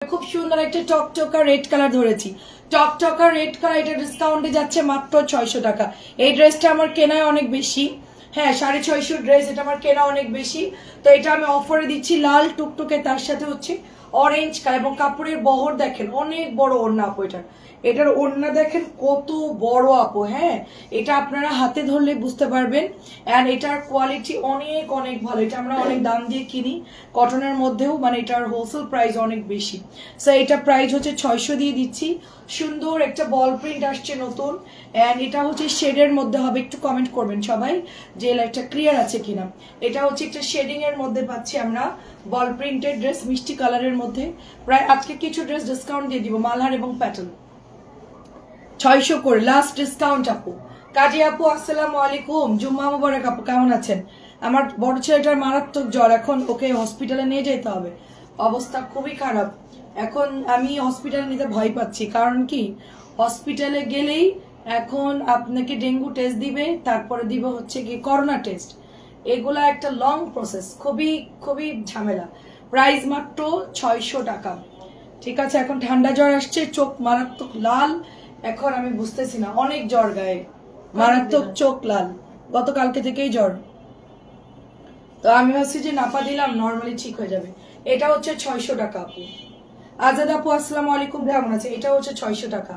খুব সুন্দর একটা টকটকা রেড কালার ধরেছি। টকটকা রেড কালার, এটা ডিসকাউন্টে যাচ্ছে মাত্র 600 টাকা। এই ড্রেসটা আমার কেনায় অনেক বেশি, হ্যাঁ 650 ড্রেস, এটা আমার কেনা অনেক বেশি, তো এটা আমি অফারে দিচ্ছি লাল টুকটুকে, তার সাথে হচ্ছে অরেঞ্জ কালার এবং কাপড়ের বহর দেখেন অনেক বড় ওড়না আপু, এটার ওড়না দেখেন কত বড় আপু। হ্যাঁ, এটা আপনারা হাতে ধরলে বুঝতে পারবেন। অ্যান্ড এটার কোয়ালিটি অনেক অনেক ভালো, এটা আমরা অনেক দাম দিয়ে কিনি কটনের মধ্যেও, মানে এটার হোলসেল প্রাইস অনেক বেশি। সো এটা প্রাইস হচ্ছে 600 দিয়ে দিচ্ছি। সুন্দর একটা বল প্রিন্ট আসছে নতুন, অ্যান্ড এটা হচ্ছে শেডের মধ্যে হবে, একটু কমেন্ট করবেন সবাই যে লাইটটা ক্লিয়ার আছে কিনা। এটা হচ্ছে একটা শেডিং এর মধ্যে পাচ্ছি আমরা, বল প্রিন্টেড ড্রেস মিষ্টি কালারের মধ্যে। প্রায় আজকে কিছু ড্রেস ডিসকাউন্ট দিয়ে দিব, মালহার এবং প্যাটার্ন 600 করে লাস্ট ডিসকাউন্ট আপু। কাজী আপু আসসালামু আলাইকুম, জুম্মা মুবারক আপু, কেমন আছেন? আমার বড় ছেলেটার মারাত্মক জ্বর, এখন ওকে হসপিটালে নিয়ে যেতে হবে, অবস্থা খুবই খারাপ। এখন আমি হসপিটালে নিতে ভয় পাচ্ছি, কারণ কি হসপিটালে গেলেই এখন আপনাকে ডেঙ্গু টেস্ট দিবে, তারপরে দিবে হচ্ছে কি করোনা টেস্ট, এগুলা একটা লং প্রসেস, খুবই খুবই ঝামেলা। প্রাইস মাত্র 600 টাকা। ঠিক আছে, এখন ঠান্ডা জ্বর আসছে, চোখ মারাত্মক লাল, এখন আমি বুঝতেছি না, অনেক জ্বর গায়ে, মারাত্মক চোখ লাল, গতকালকে থেকেই জ্বর। তো আমি ভাবছি যে নাপা দিলাম নর্মালি ঠিক হয়ে যাবে। এটা হচ্ছে 600 টাকা আপু। আজাদ আপু আসসালামু আলাইকুম, কেমন আছে? এটা হচ্ছে 600 টাকা,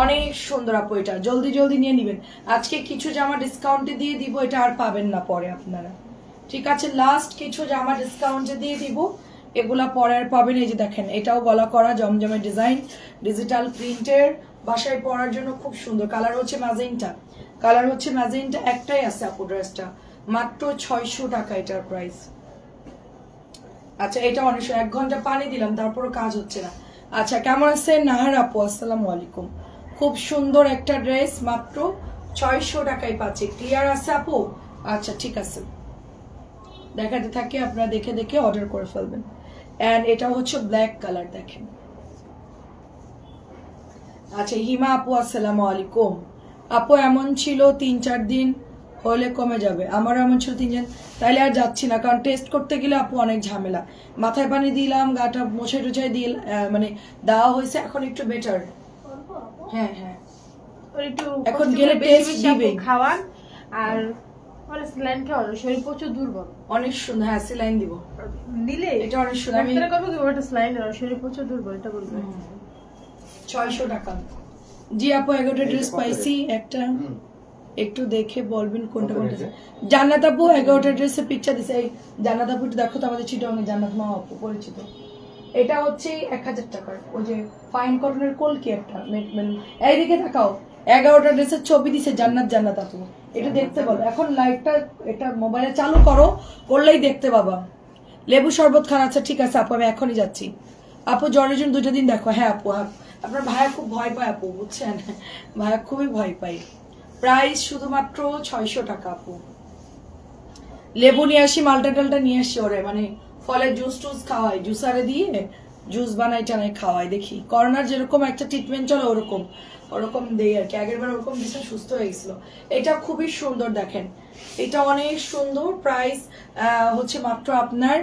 অনেক সুন্দর আপু, এটা জলদি জলদি নিয়ে নিবেন। আজকে কিছু জামা ডিসকাউন্টে দিয়ে দিব, এটা আর পাবেন না পরে আপনারা। ঠিক আছে, লাস্ট কিছু জামা ডিসকাউন্টে দিয়ে দিব, এগুলা পরে আর পাবেন। এই যে দেখেন, এটাও গলা করা জমজমের ডিজাইন, ডিজিটাল প্রিন্টের, বাসায় পরার জন্য খুব সুন্দর। কালার হচ্ছে ম্যাজেন্টা, একটাই আছে আপু ড্রেসটা, মাত্র 600 টাকা এটার প্রাইস। আচ্ছা, এটা অনেক 1 ঘন্টা পানি দিলাম তারপরও কাজ হচ্ছে না। আচ্ছা, কেমন আছেন নাহার আপু? আসসালামু আলাইকুম, খুব সুন্দর একটা ড্রেস, মাত্র 600 টাকায় পাচ্ছি। ক্লিয়ার আছে আপু? আচ্ছা ঠিক আছে, দেখাতে থাকে, আপনারা দেখে দেখে অর্ডার করে ফেলবেন। এন্ড এটা হচ্ছে ব্ল্যাক কালার, দেখেন। আচ্ছা, হিমা আপু আসসালামু আলাইকুম। আপু এমন ছিল 3-4 দিন হলে কমে যাবে, আমারও এমন ছিল 3 দিন, তাইলে আর যাচ্ছি না, কারণ টেস্ট করতে গেলে আপু অনেক ঝামেলা। মাথায় পানি দিলাম, গাটা মোছাই টোছাই দিয়ে মানে দেওয়া হয়েছে, এখন একটু বেটার। হ্যাঁ হ্যাঁ, এখন গেলে টেস্ট দিবে খাওয়ান, আর স্যালাইন খাওয়ান, শরীর প্রচুর দুর্বল। অনেক সুন্দর, হ্যাঁ স্যালাইন দিব, দিলে এটা অনেক সুন্দর। আমি স্যালাইন, শরীর প্রচুর দুর্বল, এটা বলবো। 600 টাকা। জি আপু, 11টা ড্রেস পাইছি, একটা একটু দেখে বলবেন কোনটা কোনটা। জান্নাত আপু 11টা ড্রেসের পিকচার দিছে, এই জান্নাত আপু একটু দেখো তো, আমাদের চিটাগাং জান্নাত মা আপু পরিচিত। এটা হচ্ছে 1000 টাকার, ওই যে ফাইন কটনের কলকি একটা, এইদিকে তাকাও, 11টা ড্রেসের ছবি দিছে জান্নাত আপু, এটা দেখতে বলো। এখন লাইটটা এটা মোবাইলে চালু করলেই দেখতে পাবা। লেবু শরবত খান, আচ্ছা ঠিক আছে আপু, আমি এখনই যাচ্ছি। আপু জ্বরের জন্য 2টা দিন দেখো। হ্যাঁ আপু, আপনার ভাইয়া খুব ভয় পায় আপু, বুঝছেন, ভাইয়া খুবই ভয় পায়। প্রাইস শুধুমাত্র 600 টাকা আপু। লেবু নিয়ে আসি, মালটা টালটা নিয়ে আসি, ওরে মানে ফলের জুস টুস খাওয়াই, জুসারে দিয়ে জুস বানাই টানাই খাওয়াই। দেখি করোনার যেরকম একটা ট্রিটমেন্ট চলে ওরকম দেই আর কি। আগের বার ওরকম দিচ্ছে, সুস্থ হয়ে গেছিল। এটা খুবই সুন্দর, দেখেন এটা অনেক সুন্দর। প্রাইস হচ্ছে মাত্র আপনার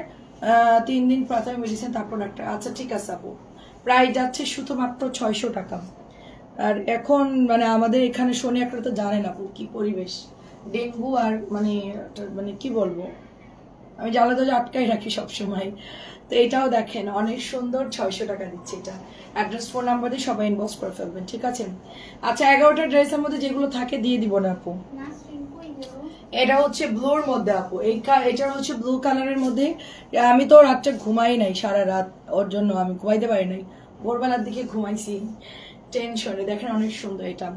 3 দিন প্রাথমিক মেডিসিন, তারপর একটা। আচ্ছা ঠিক আছে আপু, প্রাইস যাচ্ছে শুধুমাত্র 600 টাকা। আর এখন মানে আমাদের এখানে শনি একটা তো জানেন আপু কি পরিবেশ, ডেঙ্গু আর মানে কি বলবো, আমি জ্বালা দরজা আটকাই রাখি সবসময়। তো এটাও দেখেন অনেক সুন্দর, 600 টাকা দিচ্ছে এটা। অ্যাড্রেস ফোন নাম্বার দিয়ে সবাই ইনবক্স করে ফেলবেন, ঠিক আছে। আচ্ছা, 11টা ড্রেসের মধ্যে যেগুলো থাকে দিয়ে দিব না আপু। এটা হচ্ছে ব্লুর মধ্যে আপু, এটা হচ্ছে ব্লু কালারের মধ্যে। আমি তো রাতটা ঘুমাই নাই, সারা রাত ওর জন্য আমি ঘুমাইতে পারি নাই, ভোরবেলার দিকে ঘুমাইছি টেনশনে। দেখেন অনেক সুন্দর এটা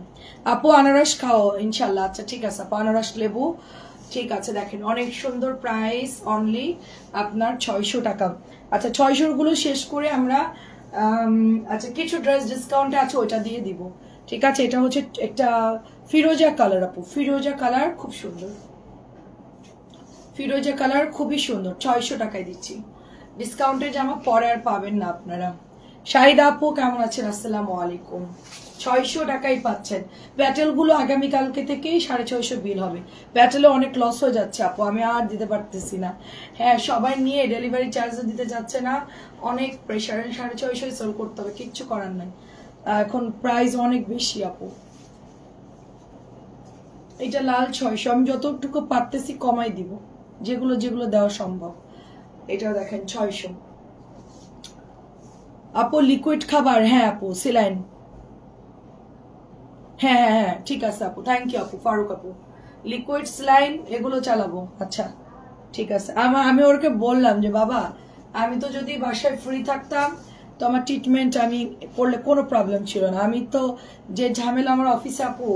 আপু। আনারস খাও ইনশাল্লাহ। আচ্ছা ঠিক আছে আপু, আনারস লেবু, ঠিক আছে। দেখেন অনেক সুন্দর, প্রাইস অনলি আপনার 600 টাকা। আচ্ছা, 600 গুলো শেষ করে আমরা আচ্ছা কিছু ড্রেস ডিসকাউন্টে আছে, ওইটা দিয়ে দিব, ঠিক আছে। এটা হচ্ছে একটা ফিরোজা কালার আপু, ফিরোজা কালার খুব সুন্দর, ফিরোজা কালার খুবই সুন্দর, 600 টাকায় দিচ্ছি। ডিসকাউন্টের জামা পরে আর পাবেন না আপনারা। শাহিদা আপু কেমন আছেন? আসসালামু আলাইকুম। 600 টাকায় পাচ্ছেন। প্যাটেল গুলো আগামীকালকে থেকেই 650 বিল হবে। প্যাটেলে অনেক লস হয়ে যাচ্ছে আপু, আমি আর দিতে পারতেছি না। হ্যাঁ, সবাই নিয়ে ডেলিভারি চার্জও দিতে যাচ্ছে না, অনেক প্রেশার। 650 সেল করতে হবে, কিচ্ছু করার নাই, এখন প্রাইস অনেক বেশি আপু। এটা লাল 600, আমি যতটুকু পারতেছি কমাই দিব, যেগুলো যেগুলো দেওয়া সম্ভব। এটা দেখেন 600 আপু। লিকুইড খাবার, হ্যাঁ আপু, সিলাইন, হ্যাঁ হ্যাঁ হ্যাঁ ঠিক আছে আপু, থ্যাংক ইউ আপু। ফারুক আপু, লিকুইড স্লাইন এগুলো চালাবো। আচ্ছা ঠিক আছে। আমি ওরকে বললাম যে বাবা, আমি তো যদি বাসায় ফ্রি থাকতাম তো আমার ট্রিটমেন্ট আমি করলে কোনো প্রবলেম ছিল না। আমি তো যে ঝামেলা আমার অফিসে আপু,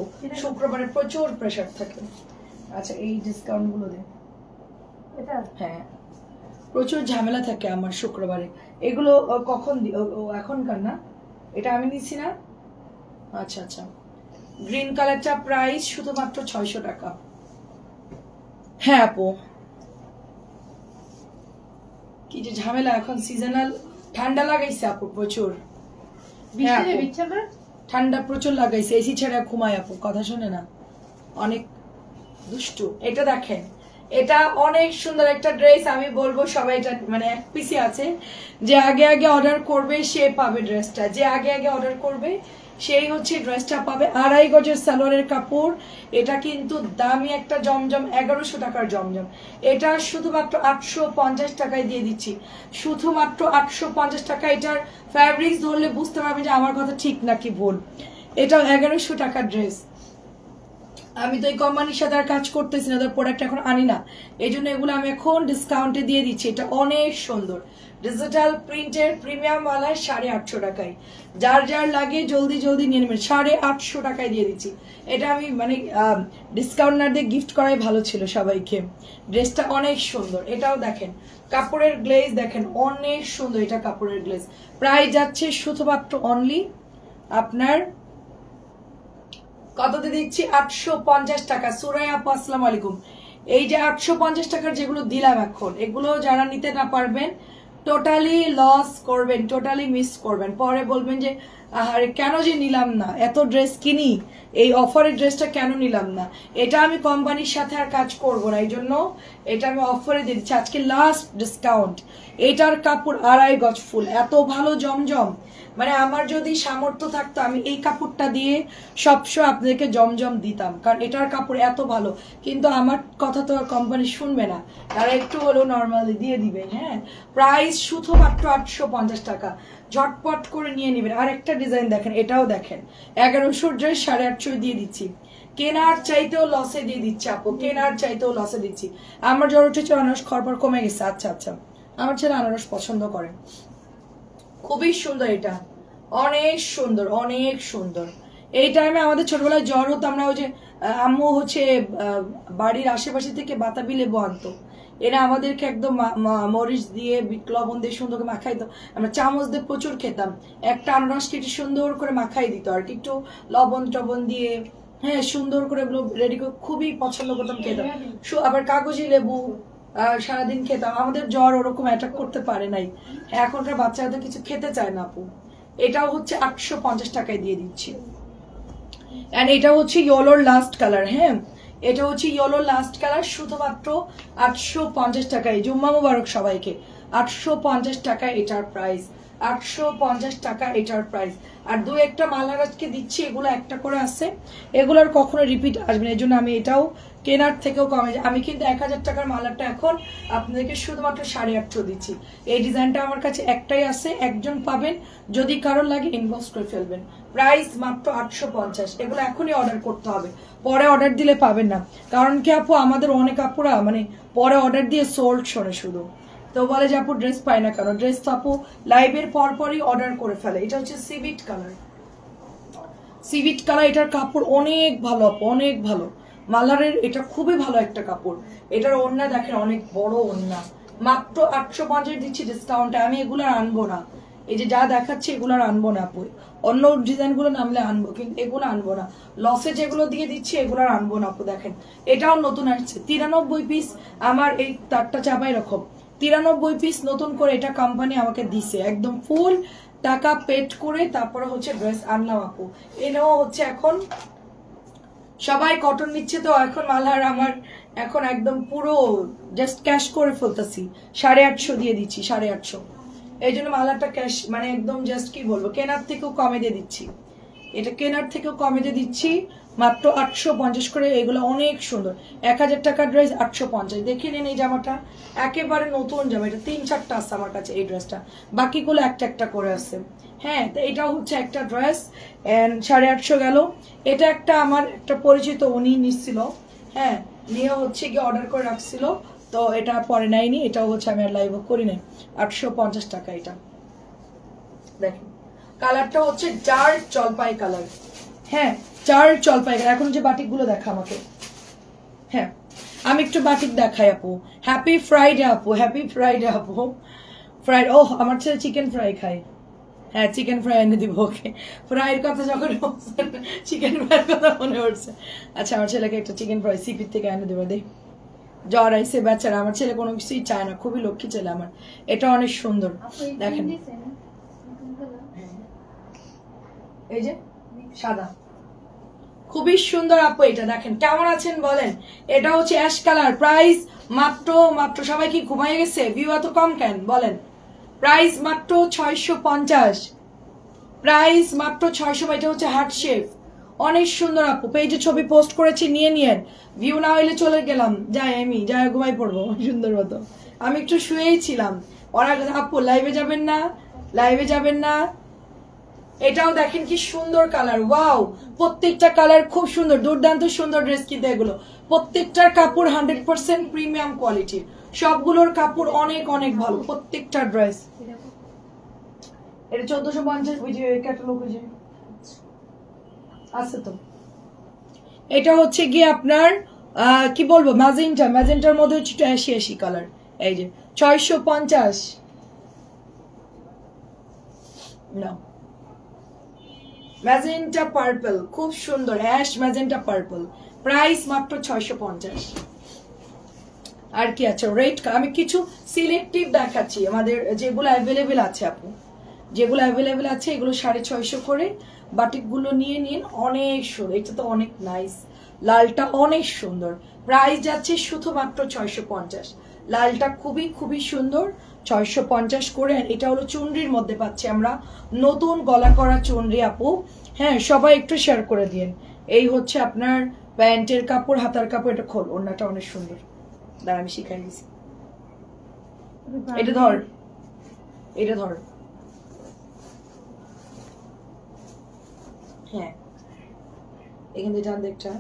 শুক্রবারে প্রচুর প্রেশার থাকে। আচ্ছা এই ডিসকাউন্ট গুলো দেন। হ্যাঁ, প্রচুর ঝামেলা থাকে আমার শুক্রবারে। এগুলো কখন এখনকার না, এটা আমি নিছি না। আচ্ছা আচ্ছা, গ্রিন কালারটা প্রাইস শুধুমাত্র 600 টাকা। হ্যাঁ আপু, কি যে ঝামেলা এখন, সিজনাল ঠান্ডা লাগাইছে আপু প্রচুর। ঠান্ডা প্রচুর লাগাইছে, এসি ছাড়া ঘুমায় আপু, কথা শুনে না, অনেক দুষ্টু। এটা দেখেন, এটা অনেক সুন্দর একটা ড্রেস। আমি বলবো সবাই এটা মানে এক পিসি আছে, যে আগে আগে অর্ডার করবে সে পাবে ড্রেসটা, যে আগে আগে অর্ডার করবে সেই হচ্ছে ড্রেসটা পাবে। 2.5 গজের সালোয়ারের কাপড়, এটা কিন্তু দামি একটা জমজম, 1100 টাকার জমজম। এটা শুধুমাত্র 850 টাকায় দিয়ে দিচ্ছি, শুধুমাত্র 850 টাকা। এটার ফ্যাব্রিক্স ধরলে বুঝতে পারবেন যে আমার কথা ঠিক নাকি ভুল। এটা 1100 টাকার ড্রেস। আমি তো এই কোম্পানির সাথে আর কাজ করতেছি না, ওদের প্রোডাক্ট এখন আনি না, এই জন্য এগুলো আমি এখন ডিসকাউন্টে দিয়ে দিচ্ছি। এটা অনেক সুন্দর ডিজিটাল প্রিন্টের প্রিমিয়াম ওয়ালা, 850 টাকায়। যার যার লাগে জলদি জলদি নিয়ে নেবেন, 850 টাকায় দিয়ে দিচ্ছি। এটা আমি মানে ডিসকাউন্ট না দিয়ে গিফট করাই ভালো ছিল সবাইকে। ড্রেসটা অনেক সুন্দর, এটাও দেখেন কাপড়ের গ্লেজ দেখেন, অনেক সুন্দর। এটা কাপড়ের গ্লেজ, প্রাইস যাচ্ছে শুধুমাত্র অনলি আপনার কততে দিচ্ছি, 850 টাকা। সুরাই আপু আসসালামু আলাইকুম। এই যে 850 টাকার যেগুলো দিলাম এখন, এগুলো যারা নিতে না পারবেন টোটালি লস করবেন, টোটালি মিস করবেন। পরে বলবেন যে আরে কেন যে নিলাম না, এত ড্রেস কিনি, এই অফারের ড্রেসটা কেন নিলাম না। এটা আমি কোম্পানির সাথে আর কাজ করব না, এই জন্য এটা আমি অফারে দিয়ে দিচ্ছি আজকে লাস্ট ডিসকাউন্ট। এটার কাপড় 2.5 গজ ফুল, এত ভালো জমজম, মানে আমার যদি সামর্থ্য থাকতো আমি এই কাপড়টা দিয়ে সবসময় আপনাদেরকে জমজম দিতাম, কারণ এটার কাপড় এত ভালো। কিন্তু আমার কথা তো কোম্পানি শুনবে না, তারা একটু হলেও নর্মালি দিয়ে দিবে। হ্যাঁ, প্রাইস শুধুমাত্র 850 টাকা, ঝটপট করে নিয়ে নেবেন। আর একটা ডিজাইন দেখেন, এটাও দেখেন, 1100 ড্রেস 850 দিয়ে দিচ্ছি। কেনার চাইতেও লসে দিয়ে দিচ্ছি আপু, কেনার চাইতেও লসে দিচ্ছি। আমার জ্বর উঠেছে, আনারস খরপর কমে গেছে। আচ্ছা আচ্ছা, আমার ছেলে আনারস পছন্দ করে, খুবই সুন্দর। এটা অনেক সুন্দর, অনেক সুন্দর। এই টাইমে আমাদের ছোটবেলায় জ্বর হতো, আমরা ওই যে আম্মু হচ্ছে বাড়ির আশেপাশে থেকে বাতাবি লেবু আনতো, এরা আমাদেরকে একদম মরিচ দিয়ে বিট লবণ দিয়ে সুন্দর করে মাখাইতো, আমরা চামচ দিয়ে প্রচুর খেতাম। একটা আনারসকে একটু সুন্দর করে মাখাই দিত আর কি, একটু লবণ টবণ দিয়ে, হ্যাঁ সুন্দর করে ওগুলো রেডি করে, খুবই পছন্দ করতাম খেতাম। আবার কাগজি লেবু সারাদিন খেতাম। আমাদের জ্বর ওরকম অ্যাটাক করতে পারে নাই, এখনকার বাচ্চারা তো কিছু খেতে চায় না আপু। এটাও হচ্ছে 850 টাকায় দিয়ে দিচ্ছি। এন্ড এটা হচ্ছে ইয়েলোর লাস্ট কালার। হ্যাঁ, এটা হচ্ছে ইয়েলোর লাস্ট কালার, শুধুমাত্র 850 টাকায়। জুম্মা মুবারক সবাইকে। 850 টাকা এটার প্রাইস, 850 টাকা এটার প্রাইস। আর দু একটা মালার আজকে দিচ্ছি, এগুলো একটা করে আছে, এগুলোর কখনো রিপিট আসবে না, এই জন্য আমি এটাও কেনার থেকেও কমে। আমি কিন্তু 1000 টাকার মালাটা এখন আপনাদেরকে শুধুমাত্র 850 দিচ্ছি। এই ডিজাইনটা আমার কাছে একটাই আছে, একজন পাবেন, যদি কারোর লাগে ইনবক্স করে ফেলবেন। প্রাইস মাত্র 850। এগুলো এখনই অর্ডার করতে হবে, পরে অর্ডার দিলে পাবেন না। কারণ কি আপু, আমাদের অনেক আপুরা মানে পরে অর্ডার দিয়ে সোল্ড শোনে শুধু, তো বলে যে আপু ড্রেস পায় না কেন। ড্রেস তো আপু লাইভের পরপরই অর্ডার করে ফেলে। এটা হচ্ছে সিভিট কালার, সিভিট কালার। এটার কাপড় অনেক ভালো আপু, অনেক ভালো মালারের, এটা খুবই ভালো একটা কাপড়। এটার ওড়না দেখেন, অনেক বড় ওড়না, মাত্র 850 দিচ্ছি ডিসকাউন্টে। আমি এগুলো আনবো না, এই যে যা দেখাচ্ছে এগুলো আনবো না আপু, অন্য ডিজাইন গুলো নামলে আনবো, কিন্তু এগুলো আনবো না। লসে যেগুলো দিয়ে দিচ্ছি এগুলো আনবো না আপু। দেখেন এটাও নতুন আসছে, 93 পিস। আমার এই তারটা চাপাই রকম 93 পিস নতুন করে এটা কোম্পানি আমাকে দিছে, একদম ফুল টাকা পেড করে তারপরে হচ্ছে ড্রেস আনলাম আপু। এনেও হচ্ছে এখন সবাই কটন নিচ্ছে, তো এখন মালহার আমার এখন একদম পুরো জাস্ট ক্যাশ করে ফেলতেছি, 850 দিয়ে দিচ্ছি, 850। এই জন্য মালাটা ক্যাশ মানে একদম জাস্ট কি বলবো, কেনার থেকেও কমে দিয়ে দিচ্ছি, এটা কেনার থেকেও কমে দিয়ে দিচ্ছি মাত্র 850 করে। এগুলো অনেক সুন্দর, 1000 টাকার ড্রেস 850। দেখে নিন এই জামাটা একেবারে নতুন জামা, এটা 3-4টা আছে আমার কাছে এই ড্রেসটা, বাকিগুলো একটা একটা করে আছে। হ্যাঁ, তো এটাও হচ্ছে একটা ড্রেস, 850 গেল। এটা একটা আমার একটা পরিচিত উনি নিচ্ছিল, হ্যাঁ নিয়ে হচ্ছে গিয়ে অর্ডার করে রাখছিল, তো এটা পরে নেয়নি, এটাও হচ্ছে আমি আর লাইভ করি নাই। 850 টাকা এটা। দেখেন কালারটা হচ্ছে ডার্ক জলপাই কালার, হ্যাঁ ডার্ক জলপাই কালার। এখন যে বাটিক গুলো দেখা আমাকে, হ্যাঁ আমি একটু বাটিক দেখাই আপু। হ্যাপি ফ্রাইডে আপু, হ্যাপি ফ্রাইডে আপু। ফ্রাইড, ও আমার ছেলে চিকেন ফ্রাই খায়, হ্যাঁ চিকেন ফ্রাই এনে দিব ওকে। ফ্রাইয়ের কথা যখন চিকেন ফ্রাইয়ের কথা মনে পড়ছে। আচ্ছা আমার ছেলেকে একটা চিকেন ফ্রাই সিপির থেকে এনে দেবো। দেখ জ্বর আইসে বেচারা, আমার ছেলে কোনো কিছুই চায় না, খুবই লক্ষ্মী ছেলে আমার। এটা অনেক সুন্দর, দেখেন এই যে সাদা, খুবই সুন্দর আপু। এটা দেখেন কেমন আছেন বলেন। এটা হচ্ছে অ্যাশ কালার, প্রাইস মাত্র সবাই কি ঘুমাই গেছে, ভিউ এত কম কেন বলেন। প্রাইস মাত্র 650, প্রাইস মাত্র 600। এটা হচ্ছে হার্ট শেপ, অনেক সুন্দর আপু। পেজে ছবি পোস্ট করেছি, নিয়ে নিয়েন। ভিউ না হইলে চলে গেলাম, যাই আমি যাই ঘুমাই পড়বো সুন্দর মতো। আমি একটু শুয়েই ছিলাম, ওরা আপু লাইভে যাবেন না, লাইভে যাবেন না। এটাও দেখেন কি সুন্দর কালার, ওয়াও প্রত্যেকটা কালার খুব সুন্দর, দুর্দান্ত সুন্দর ড্রেস। কিন্তু এগুলো প্রত্যেকটার কাপড় 100% প্রিমিয়াম কোয়ালিটির, সবগুলোর কাপড় অনেক অনেক ভালো প্রত্যেকটা ড্রেস। এটা 1450 বুঝি ক্যাটালগ আছে তো। এটা হচ্ছে গিয়ে আপনার কি বলবো ম্যাজেন্টার মধ্যে হচ্ছে 80 কালার। এই যে 650 না, ম্যাজেন্টা পার্পল, খুব সুন্দর অ্যাশ ম্যাজেন্টা পার্পল, প্রাইস মাত্র 650। আর কি আছে রেট, আমি কিছু সিলেক্টিভ দেখাচ্ছি আমাদের যেগুলো অ্যাভেলেবেল আছে আপু, যেগুলো অ্যাভেলেবেল আছে এগুলো 650 করে। বাটিক গুলো নিয়ে নিন, অনেক সুন্দর। এটা তো অনেক নাইস, লালটা অনেক সুন্দর, প্রাইস যাচ্ছে শুধুমাত্র 650। লালটা খুবই খুবই সুন্দর, 650 করে। এটা হলো চুনরির মধ্যে পাচ্ছি আমরা, নতুন গলা করা চুনরি আপু। হ্যাঁ সবাই একটু শেয়ার করে দিন। এই হচ্ছে আপনার প্যান্টের কাপড়, হাতার কাপড়। এটা খোল, ওড়নাটা অনেক সুন্দর, দাঁড়া আমি শিখাই দিছি। এটা ধর, এটা ধর, হ্যাঁ এখান থেকে টান দেখটা।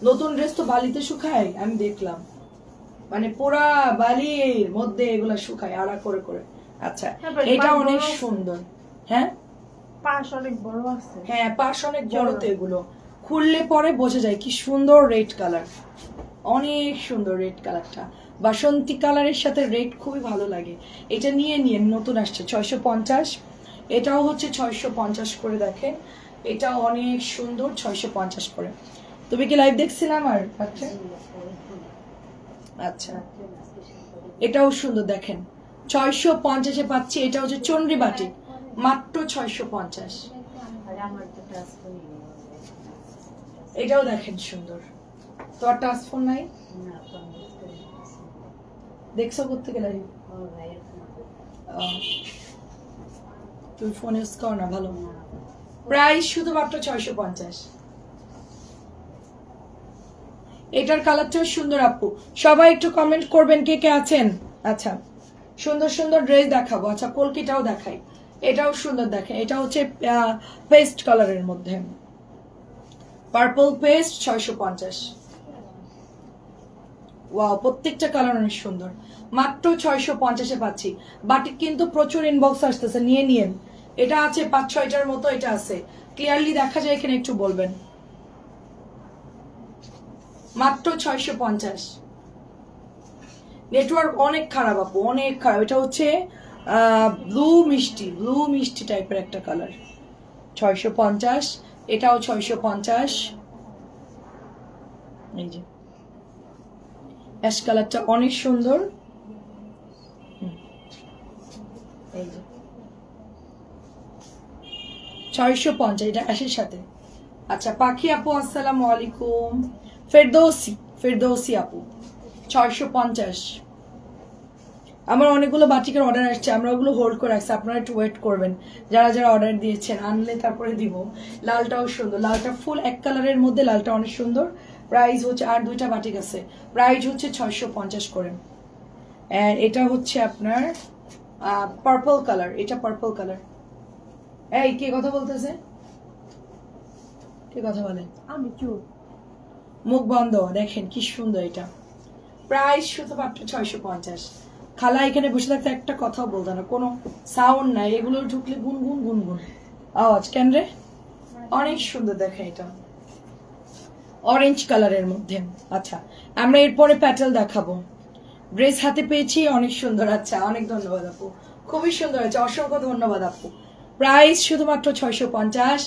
নতুন ড্রেস তো বালিতে শুকায়, আমি দেখলাম মানে পুরা বালির মধ্যে এগুলা শুকায় আড়া করে করে। আচ্ছা এটা অনেক সুন্দর, হ্যাঁ পাশ অনেক বড় আছে, হ্যাঁ পাশ অনেক বড়, তো এগুলো খুললে পরে বোঝা যায় কি সুন্দর রেড কালার, অনেক সুন্দর রেড কালারটা। বাসন্তী কালারের সাথে রেড খুবই ভালো লাগে। এটা নিয়ে নিয়ে নতুন আসছে 650, এটাও হচ্ছে 650 করে। দেখেন এটা অনেক সুন্দর, 650 করে। তুমি কি লাইভ দেখছিলে আমার? আচ্ছা আচ্ছা এটাও সুন্দর, দেখেন 650-এ পাচ্ছি। এটা হচ্ছে চন্ডী বাটিক, মাত্র 650। এটাও দেখেন সুন্দর। তোমার টাচ ফোন নাই? দেখছো কোথেকে লাইভ? তুমি ফোন ইউজ করো না, ভালো। প্রাইস শুধুমাত্র 650। এটার কালারটাও সুন্দর আপু, সবাই একটু কমেন্ট করবেন কে কে আছেন। আচ্ছা সুন্দর সুন্দর ড্রেস দেখাবো। আচ্ছা কলকিটাও দেখাই, এটাও সুন্দর। দেখেন এটা হচ্ছে পেস্ট কালারের মধ্যে, পার্পল পেস্ট, 650। ওয়াও প্রত্যেকটা কালার অনেক সুন্দর, মাত্র 650-এ পাচ্ছি। বাটিক কিন্তু প্রচুর ইনবক্স আসতেছে, নিয়ে নিয়েন। এটা আছে 5-6টার মতো, এটা আছে ক্লিয়ারলি দেখা যায় এখানে, একটু বলবেন। মাত্র 650। নেটওয়ার্ক অনেক খারাপ আপু, অনেক খারাপ। এটা হচ্ছে ব্লু মিষ্টি টাইপের একটা কালার, 650। এটাও 650। এই যে অ্যাশ কালারটা অনেক সুন্দর, এই যে 650, এটা অ্যাশের সাথে। আচ্ছা পাখি আপু আসসালামু আলাইকুম। ফেরদৌসি আপু 650। আমার অনেকগুলো বাটিকের অর্ডার আসছে, আমরা ওগুলো হোল্ড করে রাখছি, আপনারা একটু ওয়েট করবেন। যারা যারা অর্ডার দিয়েছেন আনলে তারপরে দিব। লালটাও সুন্দর, লালটা ফুল এক কালারের মধ্যে, লালটা অনেক সুন্দর। প্রাইস হচ্ছে, আর দুইটা বাটিক আছে, প্রাইস হচ্ছে 650 করে। এন্ড এটা হচ্ছে আপনার পার্পল কালার, এটা পার্পল কালার। এই কে কথা বলতেছে, কে কথা বলে? আমি চুপ। মুখ বন্ধ। দেখেন কি সুন্দর এটা, প্রাইস শুধুমাত্র 650। খালা এখানে বসে থাকতে একটা কথাও বলতো না, কোনো সাউন্ড নাই, এগুলো ঢুকলে গুনগুন গুনগুন আওয়াজ। কেন রে? অনেক সুন্দর দেখেন এটা, অরেঞ্জ কালারের মধ্যে। আচ্ছা আমরা এরপরে প্যাটেল দেখাবো। ড্রেস হাতে পেয়েছি, অনেক সুন্দর। আচ্ছা অনেক ধন্যবাদ আপু, খুবই সুন্দর হয়েছে, অসংখ্য ধন্যবাদ আপু। প্রাইস শুধুমাত্র 650।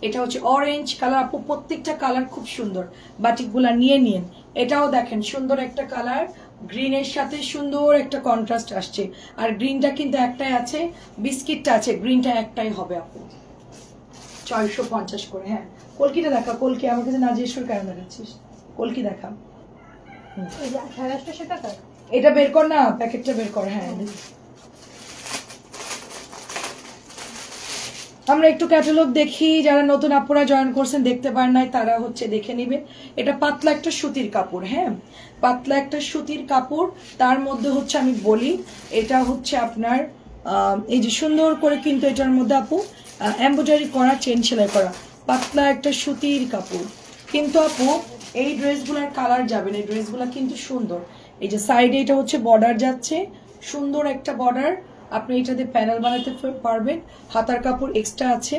এটা হচ্ছে অরেঞ্জ কালার আপু, প্রত্যেকটা কালার খুব সুন্দর, বাটিকগুলা নিয়ে নিন। এটাও দেখেন সুন্দর একটা কালার, গ্রিনের সাথে সুন্দর একটা কন্ট্রাস্ট আসছে। আর গ্রিনটা কিন্তু একটাই আছে, বিস্কিটটা আছে, গ্রিনটা একটাই হবে আপু। 650 করে। হ্যাঁ কলকিটা দেখা, কলকি আমার কাছে না জিজ্ঞেস করে কেন দেখাচ্ছিস, কলকি দেখা। 850 টাকা। এটা বের কর না, প্যাকেটটা বের কর। হ্যাঁ আমরা একটু ক্যাটালগ দেখি, যারা নতুন আপুরা জয়েন করছেন দেখতে পারেন নাই তারা হচ্ছে দেখে নিবে। এটা পাতলা একটা সুতির কাপড়, হ্যাঁ পাতলা একটা সুতির কাপড়, তার মধ্যে হচ্ছে আমি বলি এটা হচ্ছে আপনার এই যে সুন্দর করে কিন্তু এটার মধ্যে আপু এমব্রয়ডারি করা, চেন সেলাই করা, পাতলা একটা সুতির কাপড়। কিন্তু আপু এই ড্রেসগুলোর কালার যাবে না, এই ড্রেসগুলো কিন্তু সুন্দর। এই যে সাইডে এটা হচ্ছে বর্ডার যাচ্ছে, সুন্দর একটা বর্ডার, আপনি এটাতে প্যানেল বানাতে পারবেন, হাতার কাপড় এক্সট্রা আছে।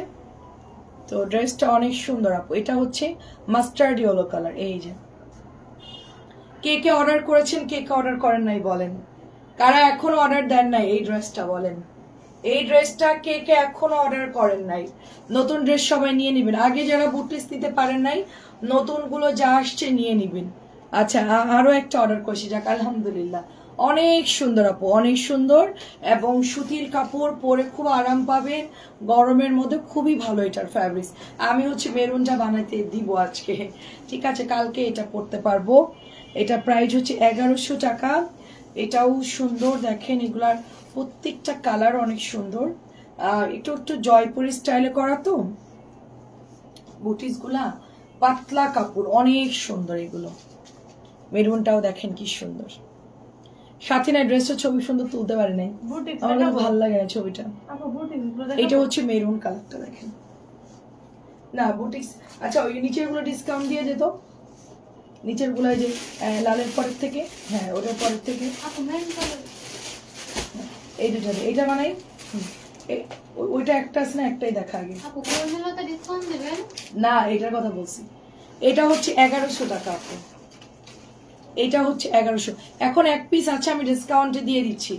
তো ড্রেসটা অনেক সুন্দর আপু। এটা হচ্ছে মাস্টার্ড ইয়েলো কালার। এই যে কে কে অর্ডার করেছেন, কে কে অর্ডার করেন নাই বলেন, কারা এখনো অর্ডার দেন নাই এই ড্রেসটা বলেন। এই ড্রেসটা কে কে এখনো অর্ডার করেন নাই, নতুন ড্রেস সবাই নিয়ে নিবেন। আগে যারা বুটিস নিতে পারেন নাই, নতুন গুলো যা আসছে নিয়ে নিবেন। আচ্ছা আরো একটা অর্ডার করছি, যাক আলহামদুলিল্লাহ। অনেক সুন্দর আপু, অনেক সুন্দর, এবং সুতির কাপড় পরে খুব আরাম পাবেন গরমের মধ্যে, খুবই ভালো এটার ফ্যাব্রিক্স। আমি হচ্ছে মেরুনটা বানাতে দিব আজকে, ঠিক আছে, কালকে এটা পরতে পারবো। এটা প্রাইস হচ্ছে 1100 টাকা। এটাও সুন্দর, দেখেন এগুলার প্রত্যেকটা কালার অনেক সুন্দর। একটু একটু জয়পুরি স্টাইলে করা তো বুটিস গুলা, পাতলা কাপড় অনেক সুন্দর এগুলো। মেরুনটাও দেখেন কি সুন্দর। সাথী না ড্রেসের ছবি সুন্দর তুলতে পারে নাই, আমার খুব ভালো লাগে না ছবিটা। এটা হচ্ছে মেরুন কালারটা দেখেন না বুটিক্স। আচ্ছা ওই নিচের গুলো ডিসকাউন্ট দিয়ে যেত, নিচের গুলো যে লালের পরের থেকে, হ্যাঁ ওটার পরের থেকে এই দুটো, এইটা বানাই, ওইটা একটা আছে না, একটাই দেখা আগে না, এটার কথা বলছি। এটা হচ্ছে 1100 টাকা আপু, এটা হচ্ছে 1100। এখন এক পিস আছে, আমি ডিসকাউন্টে দিয়ে দিচ্ছি।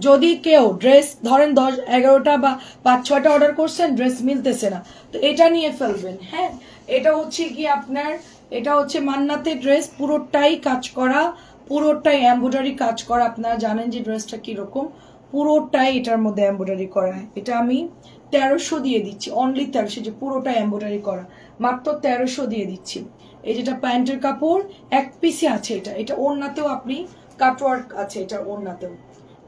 যদি কেউ ড্রেস ধরেন 10-11টা বা 5-6টা অর্ডার করছেন, ড্রেস মিলতেছে না, তো এটা নিয়ে ফেলবেন। হ্যাঁ এটা হচ্ছে কি আপনার, এটা হচ্ছে মান্নাতের ড্রেস, পুরোটাই কাজ করা, পুরোটাই এমব্রয়ডারি কাজ করা। আপনারা জানেন যে ড্রেসটা কিরকম, পুরোটাই এটার মধ্যে এমব্রয়ডারি করা। এটা আমি 1300 দিয়ে দিচ্ছি, অনলি 1300, যে পুরোটা এমব্রয়ডারি করা, মাত্র 1300 দিয়ে দিচ্ছি। এই যেটা প্যান্টের কাপড় এক পিসে আছে, এটা এটা ওড়নাতেও আপনি কাটওয়ার্ক আছে, এটা ওড়নাতেও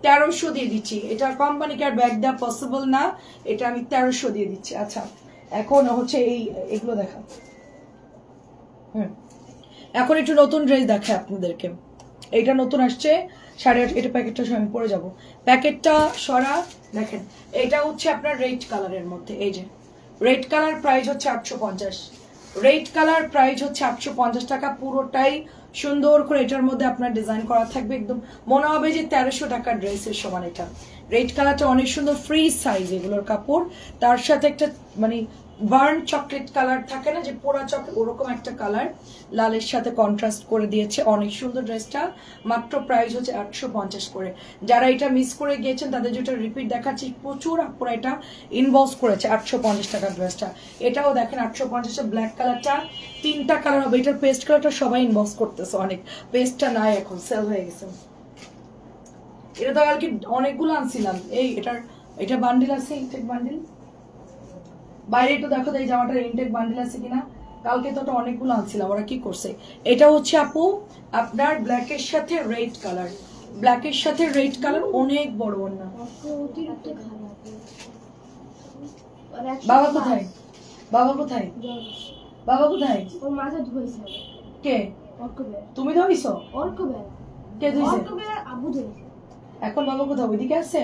1300 দিয়ে দিচ্ছি। এটা কোম্পানিকে আর ব্যাগ দেওয়া পসিবল না, এটা আমি 1300 দিয়ে দিচ্ছি। আচ্ছা এখন হচ্ছে এগুলো দেখা, এখন একটু নতুন ড্রেস দেখায় আপনাদেরকে। এটা নতুন আসছে 8.5, এটা প্যাকেটটা আমি পরে যাব, প্যাকেটটা সরা। দেখেন এটা হচ্ছে আপনার রেড কালারের মধ্যে, এই যে রেড কালার, প্রাইস হচ্ছে 850। রেড কালার প্রাইস হচ্ছে 850 টাকা। পুরোটাই সুন্দর করে এটার মধ্যে আপনার ডিজাইন করা থাকবে, একদম মনে হবে যে 1300 টাকার ড্রেসের সমান। এটা রেড কালারটা অনেক সুন্দর, ফ্রি সাইজ এগুলোর কাপড়, তার সাথে একটা মানে বার্ন চকলেট কালার থাকে না, যে পোড়া চকলেট, ওরকম একটা কালার লালের সাথে কন্ট্রাস্ট করে দিয়েছে, অনেক সুন্দর ড্রেসটা। মাত্র প্রাইস হচ্ছে 850 করে। যারা এটা মিস করে গিয়েছেন তাদের যেটা রিপিট দেখাচ্ছি, প্রচুর আপুরা এটা ইনবক্স করেছে 850 টাকার ড্রেসটা। এটাও দেখেন 850, ব্ল্যাক কালারটা 3টা কালার হবে, এটার পেস্ট কালারটা সবাই ইনবক্স করতেছে, অনেক পেস্টটা নাই এখন, সেল হয়ে গেছে। এটা তো আর কি অনেকগুলো আনছিলাম। এই এটা বান্ডিল আছে, ইনটেক বান্ডিল, বাইরে একটু দেখো তো এই জামাটার ইনটেক বান্ডেল আছে কিনা। কালকে তো ওটা অনেকগুলো আনছিলাম, ওরা কি করছে। এটা হচ্ছে আপু আপনার ব্ল্যাকের সাথে রেড কালার, ব্ল্যাকের সাথে রেড কালার, অনেক বড় ওড়না। বাবা কোথায়, বাবা কোথায়, বাবা কোথায়? ওর মাথা ধুইছে। কে? অর্কবে। তুমি ধুইছো? অর্কবে। কে ধুইছে? অর্কবে আবু ধুইছে। এখন বাবা কোথায়? ওইদিকে আছে।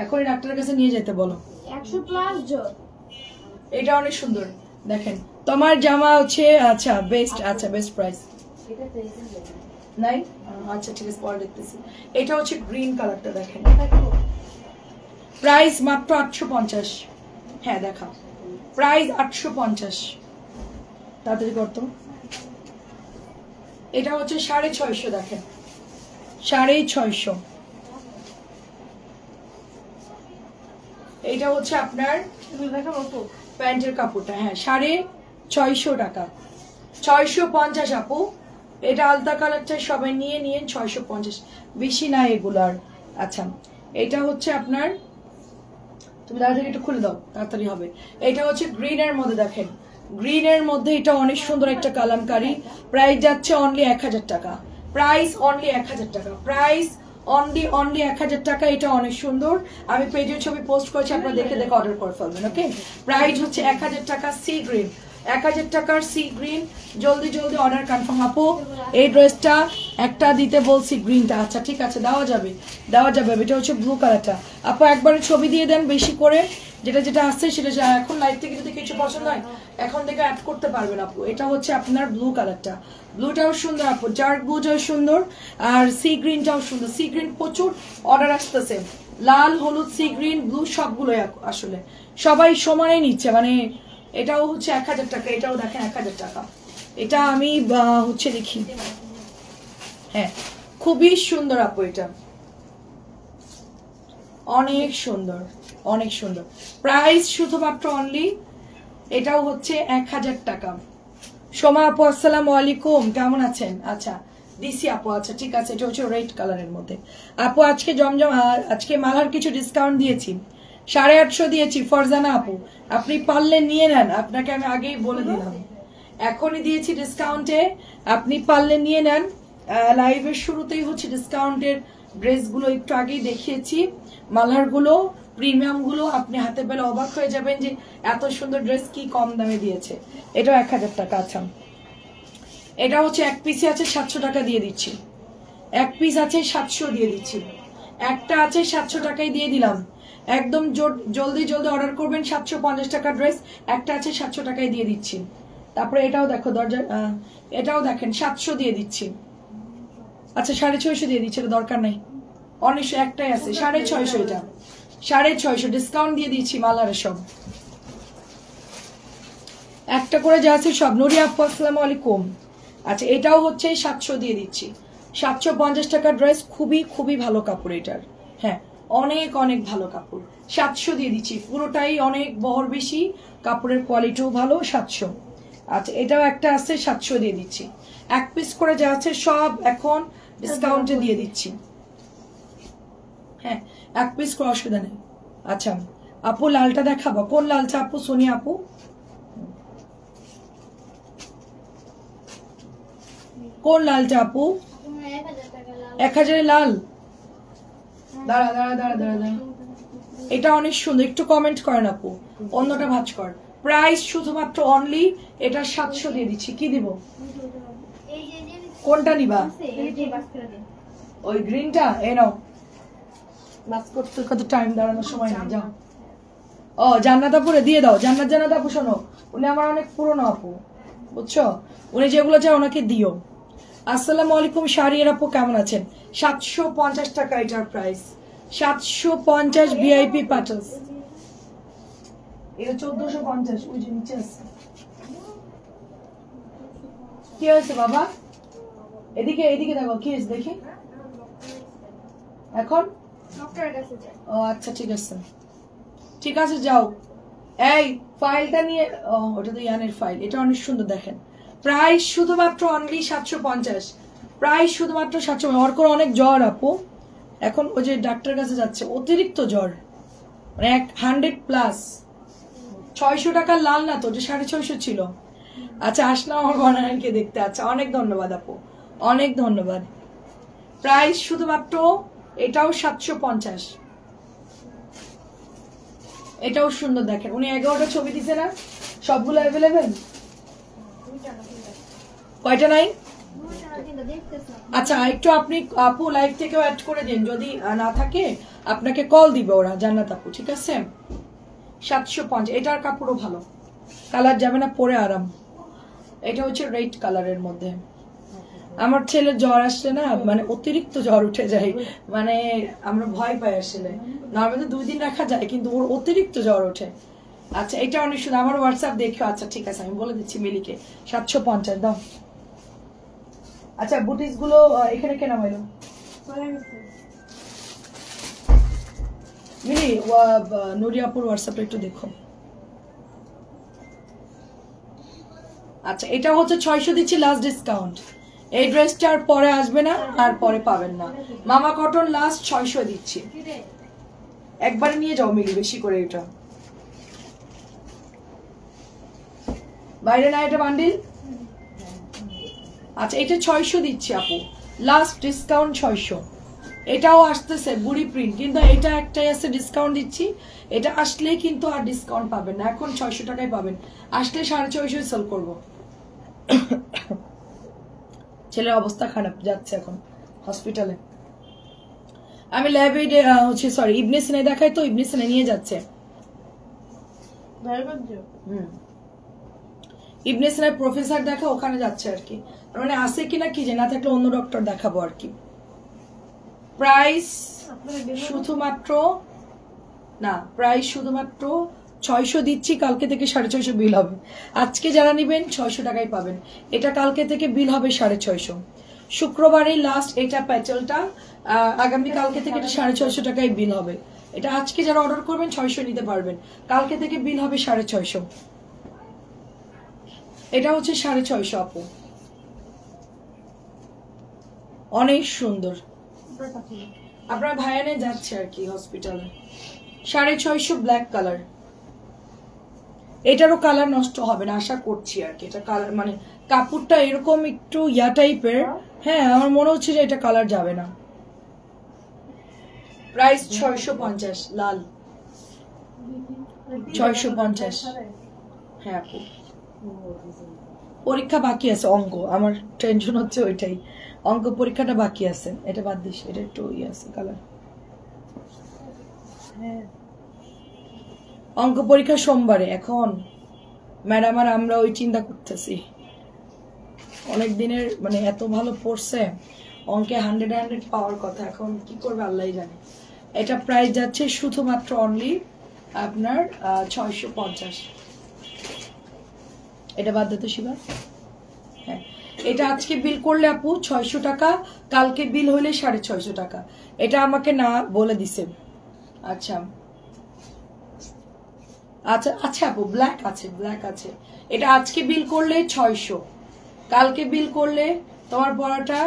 এখন ডাক্তারের কাছে নিয়ে যেতে বলো। 100 প্লাস জোর। এটা অনেক সুন্দর দেখেন। তোমার জামা হচ্ছে আচ্ছা বেস্ট, আচ্ছা বেস্ট প্রাইস এটা পেয়েছেন নাই? আচ্ছা ঠিক আছে, পরে দেখতেছি। এটা হচ্ছে গ্রিন কালারটা দেখেন, প্রাইস মাত্র 850। হ্যাঁ দেখা, প্রাইস 850, তাড়াতাড়ি করতো। এটা হচ্ছে 650, দেখেন 650। এটা হচ্ছে আপনার প্যান্টের কাপড়টা, হ্যাঁ 650 টাকা, 650 আপু। এটা আলতা কালারটা সবাই নিয়ে নিয়ে 650, বেশি না এগুলার। আচ্ছা এটা হচ্ছে আপনার, তুমি তাড়াতাড়ি একটু খুলে দাও, তাড়াতাড়ি হবে। এটা হচ্ছে গ্রিনের মধ্যে দেখেন, গ্রিনের মধ্যে এটা অনেক সুন্দর একটা কালামকারী। প্রাইস যাচ্ছে অনলি 1000 টাকা, প্রাইস অনলি 1000 টাকা, প্রাইস অনলি 1000 টাকা। এটা অনেক সুন্দর, আমি পেজে ছবি পোস্ট করেছি, আপনারা দেখে দেখে অর্ডার করে ফেলবেন। ওকে, প্রাইস হচ্ছে 1000 টাকা। সি গ্রিন, 1000 টাকার সি গ্রিন, জলদি জলদি অর্ডার কনফার্ম। আপু এই ড্রেসটা একটা দিতে বলছি, গ্রিনটা। আচ্ছা ঠিক আছে, দেওয়া যাবে, দেওয়া যাবে। এটা হচ্ছে ব্লু কালারটা। আপু একবারে ছবি দিয়ে দেন বেশি করে, যেটা যেটা আসছে সেটা। এখন লাইভ থেকে যদি কিছু পছন্দ হয় এখন থেকে অ্যাড করতে পারবেন আপু। এটা হচ্ছে আপনার ব্লু কালারটা, ব্লুটাও সুন্দর আপু, ডার্ক ব্লুটাও সুন্দর, আর সি গ্রিনটাও সুন্দর। সি গ্রিন প্রচুর অর্ডার আসতেছে, লাল হলুদ সি গ্রিন ব্লু সবগুলোই আসলে সবাই সমানে নিচ্ছে। মানে এটাও হচ্ছে 1000 টাকা, এটাও দেখেন 1000 টাকা। এটা আমি হচ্ছে দেখি, হ্যাঁ খুবই সুন্দর আপু, এটা অনেক সুন্দর, অনেক সুন্দর। প্রাইস শুধুমাত্র অনলি, এটাও হচ্ছে 1000 টাকা। সোমা আপু আসসালামু আলাইকুম, কেমন আছেন? আচ্ছা দিসি আপু, আচ্ছা ঠিক আছে। এটা হচ্ছে রেড কালারের মধ্যে আপু। আজকে জমজম, আজকে মালার কিছু ডিসকাউন্ট দিয়েছি, 850 দিয়েছি। ফরজানা আপু আপনি পারলে নিয়ে নেন, আপনাকে আমি আগেই বলে দিলাম, এখনই দিয়েছি ডিসকাউন্টে, আপনি পারলে নিয়ে নেন। লাইভের শুরুতেই হচ্ছে ডিসকাউন্টের ড্রেসগুলো একটু আগেই দেখিয়েছি, মালারগুলো প্রিমিয়ামগুলো আপনি হাতে পেলে অবাক হয়ে যাবেন যে এত সুন্দর ড্রেস কি কম দামে দিয়েছে। এটাও 1000 টাকা। আচ্ছা এটা হচ্ছে এক পিসে আছে 700 টাকা দিয়ে দিচ্ছি, এক পিস আছে 700 দিয়ে দিচ্ছি, একটা আছে 700 টাকায় দিয়ে দিলাম। একদম জলদি জলদি অর্ডার করবেন। 750 টাকা ড্রেস, একটা আছে 700 টাকায় দিয়ে দিচ্ছি। তারপরে এটাও দেখো দরজা, এটাও দেখেন 700 দিয়ে দিচ্ছি। আচ্ছা 650 দিয়ে দিচ্ছি, এটা দরকার নাই, অনেক একটাই আছে 650। এটা 650 ডিসকাউন্ট দিয়ে দিচ্ছি মালারে সব, একটা করে যা আছে সব। নুরিয়া আপু আসসালামু আলাইকুম। আচ্ছা এটাও হচ্ছে 700 দিয়ে দিচ্ছি, 750 টাকা ড্রেস, খুবই খুবই ভালো কাপড় এটার, হ্যাঁ অনেক অনেক ভালো কাপড়। 700 দিয়ে দিচ্ছি, পুরোটাই অনেক বহর বেশি, কাপড়ের কোয়ালিটিও ভালো। 700। আচ্ছা এটাও একটা আছে 700 দিয়ে দিচ্ছি, এক পিস করে যা আছে সব এখন ডিসকাউন্টে দিয়ে দিচ্ছি, হ্যাঁ এক পিস করে, অসুবিধা নেই। আচ্ছা আপু লালটা দেখাবো, কোন লালটা আপু? সোনিয়া আপু কোন লালটা আপু? 1000 লাল, দাঁড়া দাঁড়া দাঁড়া দাঁড়া দাঁড়া, এটা অনেক সুন্দর, একটু কমেন্ট করেন আপু, অন্যটা ভাঁজ কর। প্রাইস শুধুমাত্র অনলি এটা 700 দিয়ে দিচ্ছি। কি দিব? কোনটা নিবা? ওই গ্রিনটা? এই নাও, বাস করতে কত টাইম, দাঁড়ানোর সময় নেই, যাও। ও জান্নাত আপুরে দিয়ে দাও, জান্নাত আপু শোনো, উনি আমার অনেক পুরনো আপু, বুঝছো, উনি যেগুলো চায় ওনাকে দিও। আসসালামু আলাইকুম শাহরিয়ার আপু, কেমন আছেন? 750 টাকা এটার প্রাইস, 750 ভিআইপি প্যাটার্স। এটা 1450, ওই যে নিচে আছে। কি হয়েছে বাবা? এদিকে এদিকে দেখো, কি হয়েছে দেখি এখন। ও আচ্ছা ঠিক আছে, ঠিক আছে যাও। এই ফাইলটা নিয়ে, ও ওটা তো ইয়ানের ফাইল, এটা অনেক সুন্দর দেখেন। প্রাইস শুধুমাত্র অনলি 750, প্রাইস শুধুমাত্র 700। অর্কর অনেক জ্বর আপু, এখন ওই যে ডাক্তার কাছে যাচ্ছে, অতিরিক্ত জ্বর, মানে 100+। 600 টাকার লাল না তো, যে 650 ছিল। আচ্ছা আসলাম আমার বানানকে দেখতে। আচ্ছা অনেক ধন্যবাদ আপু, অনেক ধন্যবাদ। প্রাইস শুধুমাত্র এটাও 750। এটাও সুন্দর দেখেন, উনি 11টা ছবি দিছে না, সবগুলো অ্যাভেলেবেল। কয়টা নাই? আচ্ছা একটু আপনি আপু লাইভ থেকেও অ্যাড করে দিন, যদি না থাকে আপনাকে কল দিবে ওরা, জান্নাত আপু, ঠিক আছে? 750। এটার কাপড়ও ভালো, কালার যাবে না, পরে আরাম। এটা হচ্ছে রেড কালারের মধ্যে। আমার ছেলের জ্বর আসলে না, মানে অতিরিক্ত জ্বর উঠে যায়, মানে আমরা ভয় পাই আসলে। নর্মালি 2 দিন রাখা যায়, কিন্তু ওর অতিরিক্ত জ্বর ওঠে। আচ্ছা এটা অনেক সুন্দর, আমার হোয়াটসঅ্যাপ দেখো। আচ্ছা ঠিক আছে, আমি বলে দিচ্ছি মিলিকে। 750 দাও। আচ্ছা বুটিস গুলো এখানে কেনা হইলো মিলি, নুরিয়াপুর হোয়াটসঅ্যাপটা একটু দেখো। আচ্ছা এটা হচ্ছে 600 দিচ্ছি লাস্ট ডিসকাউন্ট। এই ড্রেসটা আর পরে আসবে না, আর পরে পাবেন না। মামা কটন লাস্ট 600 দিচ্ছি, একবারে নিয়ে যাও মিলি, বেশি করে। এটা বাইরে না, এটা বান্ডিল। আচ্ছা এটা 600 দিচ্ছি আপু, লাস্ট ডিসকাউন্ট 600। এটাও আসতেছে বুড়ি প্রিন্ট, কিন্তু এটা একটাই আছে ডিসকাউন্ট দিচ্ছি। এটা আসলেই কিন্তু আর ডিসকাউন্ট পাবেন না, এখন 600 টাকায় পাবেন, আসলে 650 সেল করবো। ছেলের অবস্থা খারাপ, যাচ্ছে এখন হসপিটালে। আমি ল্যাবে হচ্ছে সরি ইবনে সিনা দেখাই তো, ইবনে সিনা নিয়ে যাচ্ছে। ইবনে সিনার প্রফেসর দেখা, ওখানে যাচ্ছে আর কি, মানে আছে কিনা কি যে, না থাকলে অন্য ডক্টর দেখাবো আর কি। প্রাইস শুধুমাত্র না, প্রাইস শুধুমাত্র 600 দিচ্ছি, কালকে থেকে 650 বিল হবে। আজকে যারা নিবেন 600 টাকায় পাবেন, এটা কালকে থেকে বিল হবে 650। শুক্রবারে লাস্ট এটা প্যাচলটা, আগামী কালকে থেকে এটা 650 টাকায় বিল হবে। এটা আজকে যারা অর্ডার করবেন 600 নিতে পারবেন, কালকে থেকে বিল হবে 650। এটা হচ্ছে 650 আপু, অনেক সুন্দর। আপনার ভাইয়ানে যাচ্ছে আর কি হসপিটালে। 650 ব্ল্যাক কালার, এটারও কালার নষ্ট হবে না আশা করছি আর কি। এটা কালার মানে কাপড়টা এরকম একটু ইয়া টাইপের, হ্যাঁ আমার মনে হচ্ছে যে এটা কালার যাবে না। প্রাইস 650 লাল, 650। হ্যাঁ আপু পরীক্ষা বাকি আছে, অঙ্ক, আমার টেনশন হচ্ছে ওইটাই, অঙ্ক পরীক্ষাটা বাকি আছে। এটা বাদ দিস, এটা একটু ইয়ে আছে কালার। অঙ্ক পরীক্ষা সোমবারে, এখন ম্যাডাম আর আমরা ওই চিন্তা করতেছি। অনেক দিনের মানে এত ভালো পড়ছে, অঙ্কে 100 পাওয়ার কথা, এখন কি করবে আল্লাহই জানে। এটা প্রাইস যাচ্ছে শুধুমাত্র অনলি আপনার 650। এটা বাদ দিতে শিবা। হ্যাঁ এটা আজকে বিল করলে আপু 600 টাকা, কালকে বিল হলে 650 টাকা। এটা আমাকে না বলে দিছে। আচ্ছা আচ্ছা আচ্ছা আপু ব্ল্যাক আছে, ব্ল্যাক আছে। এটা আজকে বিল করলে 600, কালকে বিল করলে তোমার পড়াটা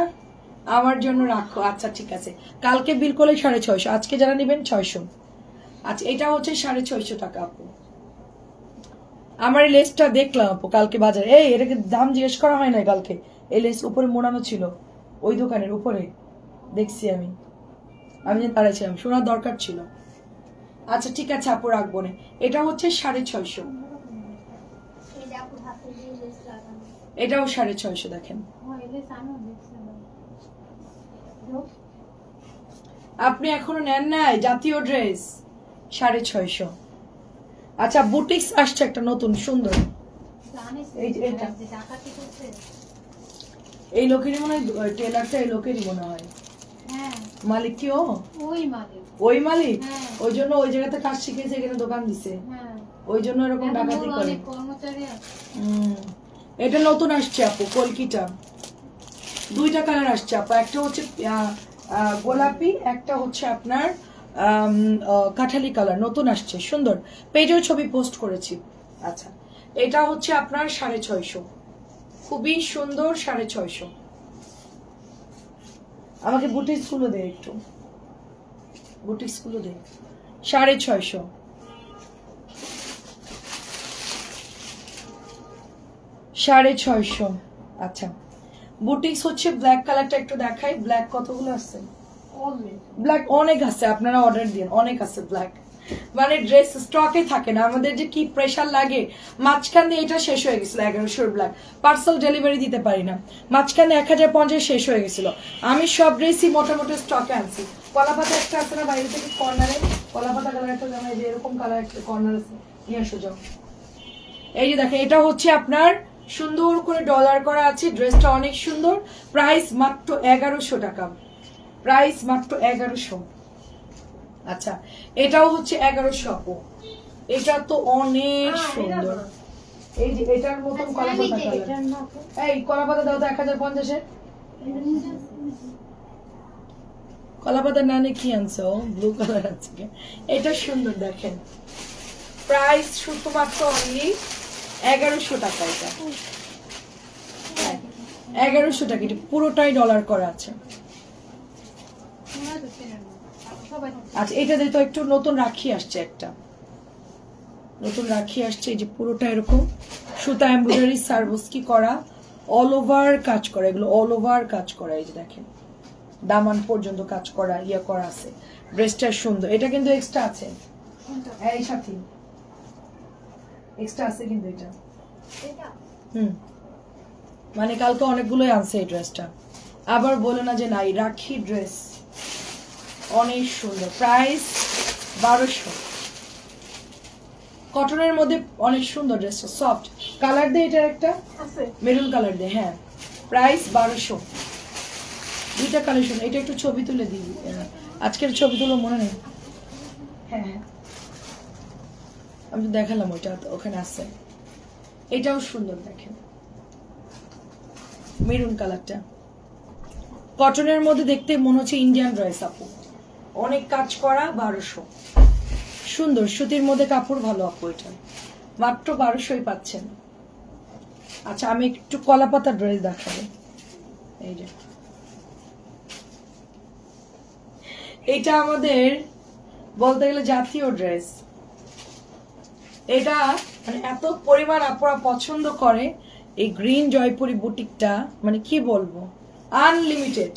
আমার জন্য রাখো। আচ্ছা ঠিক আছে, কালকে বিল করলে 650, আজকে যারা নেবেন 600। আচ্ছা এটা হচ্ছে 650 টাকা আপু। আমার এই লেসটা দেখলাম আপু কালকে বাজারে, এই এটাকে দাম জিজ্ঞেস করা হয় না কালকে, এই লেস উপরে মোড়ানো ছিল ওই দোকানের উপরে, দেখছি আমি যে দাঁড়াইছিলাম, শোনার দরকার ছিল। আচ্ছা ঠিক আছে আপু রাখবো না। এটা হচ্ছে 650, এটাও 650 দেখেন। আপনি এখনো নেন নাই জাতীয় ড্রেস, 650। আচ্ছা বুটিক্স আসছে একটা নতুন সুন্দর, এই লোকেরই মনে হয় টেলারটা, এই লোকেরই মনে হয়। মালিক কি ওই মালিক? ওই জন্য ওই জায়গাতে কাজ শিখেছে, এখানে দোকান দিছে, ওই জন্য এরকম ডাকাতি করে। এটা নতুন আসছে আপু, কলকিটা। 2টা কালার আসছে আপু, একটা হচ্ছে গোলাপি, একটা হচ্ছে আপনার কাঠালি কালার, নতুন আসছে সুন্দর, পেজেও ছবি পোস্ট করেছি। আচ্ছা এটা হচ্ছে আপনার 650, খুবই সুন্দর 650। আমাকে বুটিক্স গুলো দে একটু, বুটিক্স গুলো দে। 650 650। আচ্ছা, বুটিক্স হচ্ছে ব্ল্যাক কালারটা একটু দেখাই। ব্ল্যাক কতগুলো আছে? ব্ল্যাক অনেক আছে, আপনারা অর্ডার দিন, অনেক আছে ব্ল্যাক। মানে ড্রেস স্টকে থাকে না, আমাদের যে কি প্রেসার লাগে। মাঝখান দিয়ে এটা শেষ হয়ে গেছিল 1100 ব্ল্যাক, পার্সেল ডেলিভারি দিতে পারি না। মাঝখানে 1050 শেষ হয়ে গেছিল। আমি সব ড্রেসই মোটামুটি স্টকে আনছি। কলাপাতা একটা আছে না বাইরে থেকে কর্নারে, কলাপাতা কালার একটা জামা, এই যে এরকম কালার একটা কর্নার আছে, নিয়ে আসো যাও। এই যে দেখেন, এটা হচ্ছে আপনার সুন্দর করে ডলার করা আছে, ড্রেসটা অনেক সুন্দর। প্রাইস মাত্র 1100 টাকা, প্রাইস মাত্র 1100। আচ্ছা, এটাও হচ্ছে 1100 আপু। এটা তো অনেক সুন্দর। এই যে এটার মতন কলাপাতা কালার, এই কলাপাতা দাও তো 1050 এর কলাপাতা। নানে কি আনছো? ব্লু কালার আছে, এটা সুন্দর দেখেন। প্রাইস শুধুমাত্র অনলি 1100 টাকা। এটা 1100 টাকা, এটা পুরোটাই ডলার করা আছে। আচ্ছা, এটা দিয়ে তো একটু নতুন রাখি আসছে, একটা নতুন রাখি আসছে। এই যে পুরোটা এরকম সুতা এমব্রয়ডারি সার্ভোস্কি করা, অল ওভার কাজ করা, এগুলো অল ওভার কাজ করা। এই যে দেখেন, দামান পর্যন্ত কাজ করা, ইয়া করা আছে। ড্রেসটা সুন্দর। এটা কিন্তু এক্সট্রা আছে, এই সাথে এক্সট্রা আছে কিন্তু এটা। মানে কালকে অনেকগুলোই আনছে এই ড্রেসটা, আবার বলে না যে নাই। রাখি ড্রেস অনেক সুন্দর, প্রাইস 1200। কটনের মধ্যে অনেক সুন্দর ড্রেসটা, সফট কালার দিয়ে, এটা একটা মেরুন কালার দিয়ে, হ্যাঁ। প্রাইস 1200। দুইটা কালেকশন। এটা একটু ছবি তুলে দিই, আজকের ছবি তুলো মনে নেই। হ্যাঁ হ্যাঁ, আমি তো দেখালাম, ওইটা ওখানে আছে। এটাও সুন্দর দেখেন, মেরুন কালারটা কটনের মধ্যে, দেখতে মনে হচ্ছে ইন্ডিয়ান ড্রেস আপু। অনেক কাজ করা, 1200। সুন্দর সুতির মধ্যে কাপড় ভালো আপু, এটা মাত্র 1200ই পাচ্ছেন। আচ্ছা, আমি একটু কলাপাতা ড্রেস দেখাবো। এই যে এটা আমাদের বলতে গেলে জাতীয় ড্রেস। এটা মানে এত পরিমাণ আপনারা পছন্দ করে এই গ্রিন জয়পুরি বুটিকটা, মানে কি বলবো, আনলিমিটেড